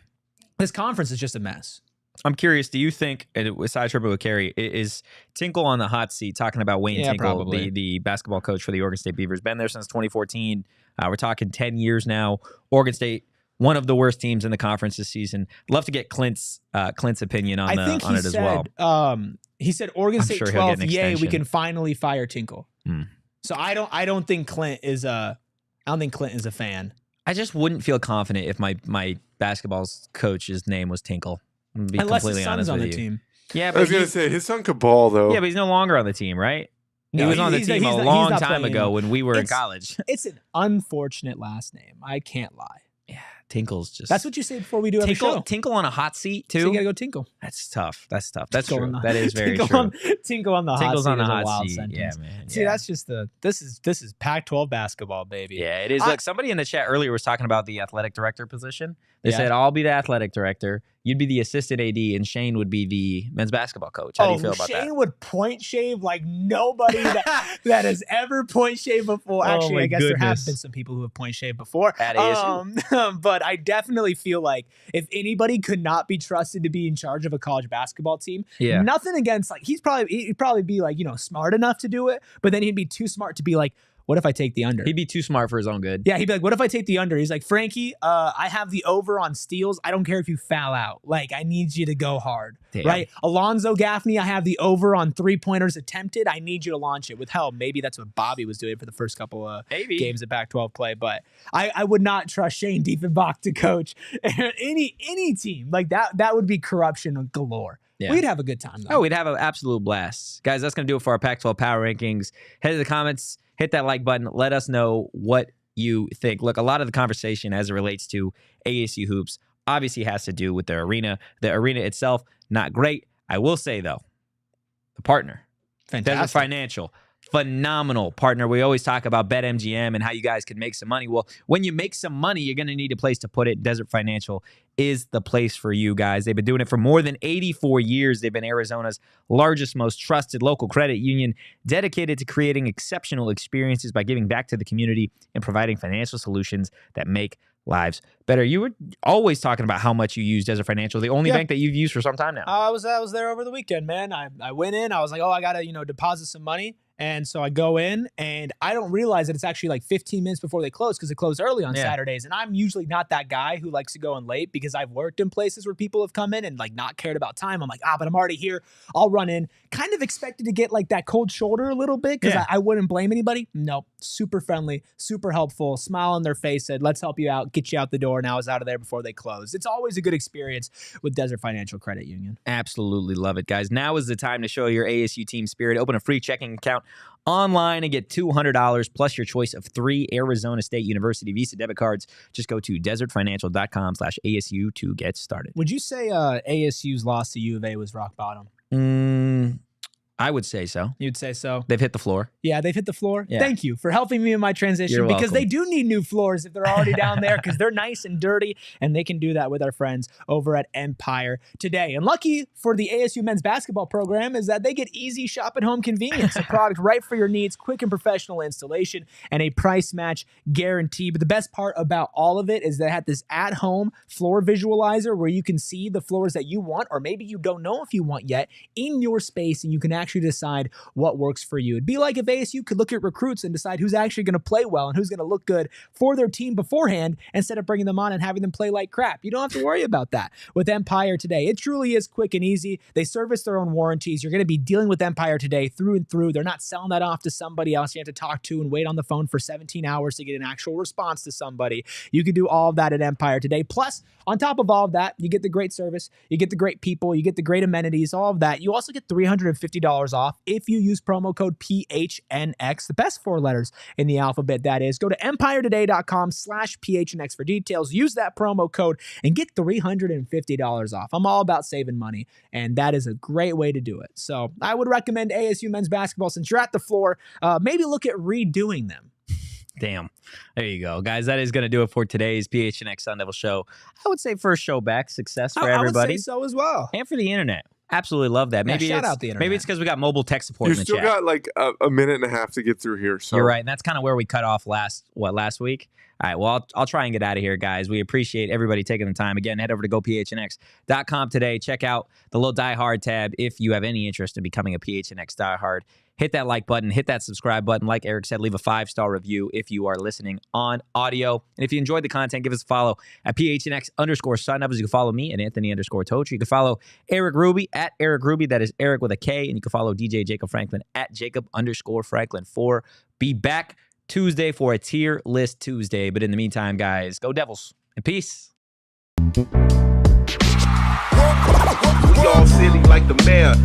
This conference is just a mess. I'm curious, do you think, with Side Tripping with Carrie, is Tinkle on the hot seat talking about Wayne Tinkle, the basketball coach for the Oregon State Beavers? Been there since 2014. We're talking 10 years now. Oregon State, one of the worst teams in the conference this season. Love to get Clint's opinion on it as well. He said Oregon State 12, yay, we can finally fire Tinkle. Mm. So I don't think Clint is a fan. I just wouldn't feel confident if my basketball coach's name was Tinkle. Unless his son's on the team. Yeah, I but was going to say, his son could ball, though. Yeah, but he's no longer on the team, right? No, he was on the team a long time ago when we were in college. It's an unfortunate last name. I can't lie. Yeah, Tinkle's just... That's what you say before we do every show. Tinkle on a hot seat, too? So you got to go Tinkle. That's tough. That's true. That is very true. Tinkle on the hot seat. Tinkle's on the hot wild seat. Sentence. Yeah, man. See, that's just this is Pac-12 basketball, baby. Yeah, it is. Look, somebody in the chat earlier was talking about the athletic director position. They said, I'll be the athletic director. You'd be the assistant AD, and Shane would be the men's basketball coach. How do you feel about that? Shane would point shave like nobody that has ever point shaved before. Actually, I guess there have been some people who have point shaved before. At ASU. But I definitely feel like if anybody could not be trusted to be in charge of a college basketball team, nothing against, like, he'd probably be like, smart enough to do it, but then he'd be too smart to be like, what if I take the under? He'd be too smart for his own good. Yeah, he'd be like, what if I take the under? He's like, Frankie, I have the over on steals. I don't care if you foul out. Like, I need you to go hard. Damn. Right? Alonzo Gaffney, I have the over on 3-pointers attempted. I need you to launch it with hell. Maybe that's what Bobby was doing for the first couple of games of Pac-12 play. But I would not trust Shane Diefenbach to coach any team. Like, that would be corruption galore. Yeah. We'd have a good time, though. Oh, we'd have an absolute blast. Guys, that's going to do it for our Pac-12 Power Rankings. Head to the comments. Hit that like button. Let us know what you think. Look, a lot of the conversation as it relates to ASU hoops obviously has to do with the arena. The arena itself, not great. I will say, though, the partner, Desert Financial, phenomenal partner. We always talk about BetMGM and how you guys can make some money. Well, when you make some money, you're going to need a place to put it. Desert Financial is the place for you guys. They've been doing it for more than 84 years. They've been Arizona's largest, most trusted local credit union, dedicated to creating exceptional experiences by giving back to the community and providing financial solutions that make lives better. You were always talking about how much you use Desert Financial, the only bank that you've used for some time now. I was there over the weekend, man. I went in. I was like, I got to deposit some money. And so I go in and I don't realize that it's actually like 15 minutes before they close because it closed early on Saturdays. And I'm usually not that guy who likes to go in late because I've worked in places where people have come in and like not cared about time. I'm like, but I'm already here. I'll run in. Kind of expected to get like that cold shoulder a little bit because I wouldn't blame anybody. No, super friendly, super helpful, smile on their face, said, let's help you out, get you out the door. Now I was out of there before they closed. It's always a good experience with Desert Financial Credit Union. Absolutely love it, guys. Now is the time to show your ASU team spirit. Open a free checking account online and get $200 plus your choice of 3 Arizona State University Visa debit cards. Just go to desertfinancial.com/ASU to get started. Would you say ASU's loss to U of A was rock bottom? I would say so. You'd say so? They've hit the floor. Yeah, they've hit the floor. Yeah. Thank you for helping me in my transition. You're because welcome. they do need new floors if they're already down there because they're nice and dirty, and they can do that with our friends over at Empire today. And lucky for the ASU men's basketball program is that they get easy shop at home convenience, a product right for your needs, quick and professional installation, and a price match guarantee. But the best part about all of it is they had this at-home floor visualizer where you can see the floors that you want, or maybe you don't know if you want yet, in your space, and you can actually decide what works for you. It'd be like if ASU could look at recruits and decide who's actually going to play well and who's going to look good for their team beforehand instead of bringing them on and having them play like crap. You don't have to worry about that with Empire today. It truly is quick and easy. They service their own warranties. You're going to be dealing with Empire today through and through. They're not selling that off to somebody else you have to talk to and wait on the phone for 17 hours to get an actual response to somebody. You can do all of that at Empire today. Plus, on top of all of that, you get the great service, you get the great people, you get the great amenities, all of that. You also get $350 off if you use promo code PHNX, the best 4 letters in the alphabet, that is. Go to empiretoday.com/PHNX for details. Use that promo code and get $350 off. I'm all about saving money, and that is a great way to do it. So I would recommend ASU men's basketball since you're at the floor. Maybe look at redoing them. Damn. There you go. Guys, that is going to do it for today's PHNX Sun Devil show. I would say first show back. Success for everybody. I would say so as well. And for the internet. Absolutely love that. Maybe shout out the internet. Maybe it's because we got mobile tech support You in the still chat. got like a minute and a half to get through here. So You're right. And that's kind of where we cut off last week. All right. Well, I'll try and get out of here, guys. We appreciate everybody taking the time. Again, head over to gophnx.com today. Check out the little Die Hard tab if you have any interest in becoming a PHNX Die Hard. Hit that like button. Hit that subscribe button. Like Erik said, leave a 5-star review if you are listening on audio. And if you enjoyed the content, give us a follow at PHNX_Sun Devils. You can follow me at Anthony_Totri. You can follow Erik Ruby at Erik Ruby. That is Erik with a K. And you can follow DJ Jacob Franklin at Jacob_Franklin4. Be back Tuesday for a tier list Tuesday. But in the meantime, guys, go Devils and peace. We all silly like the mayor.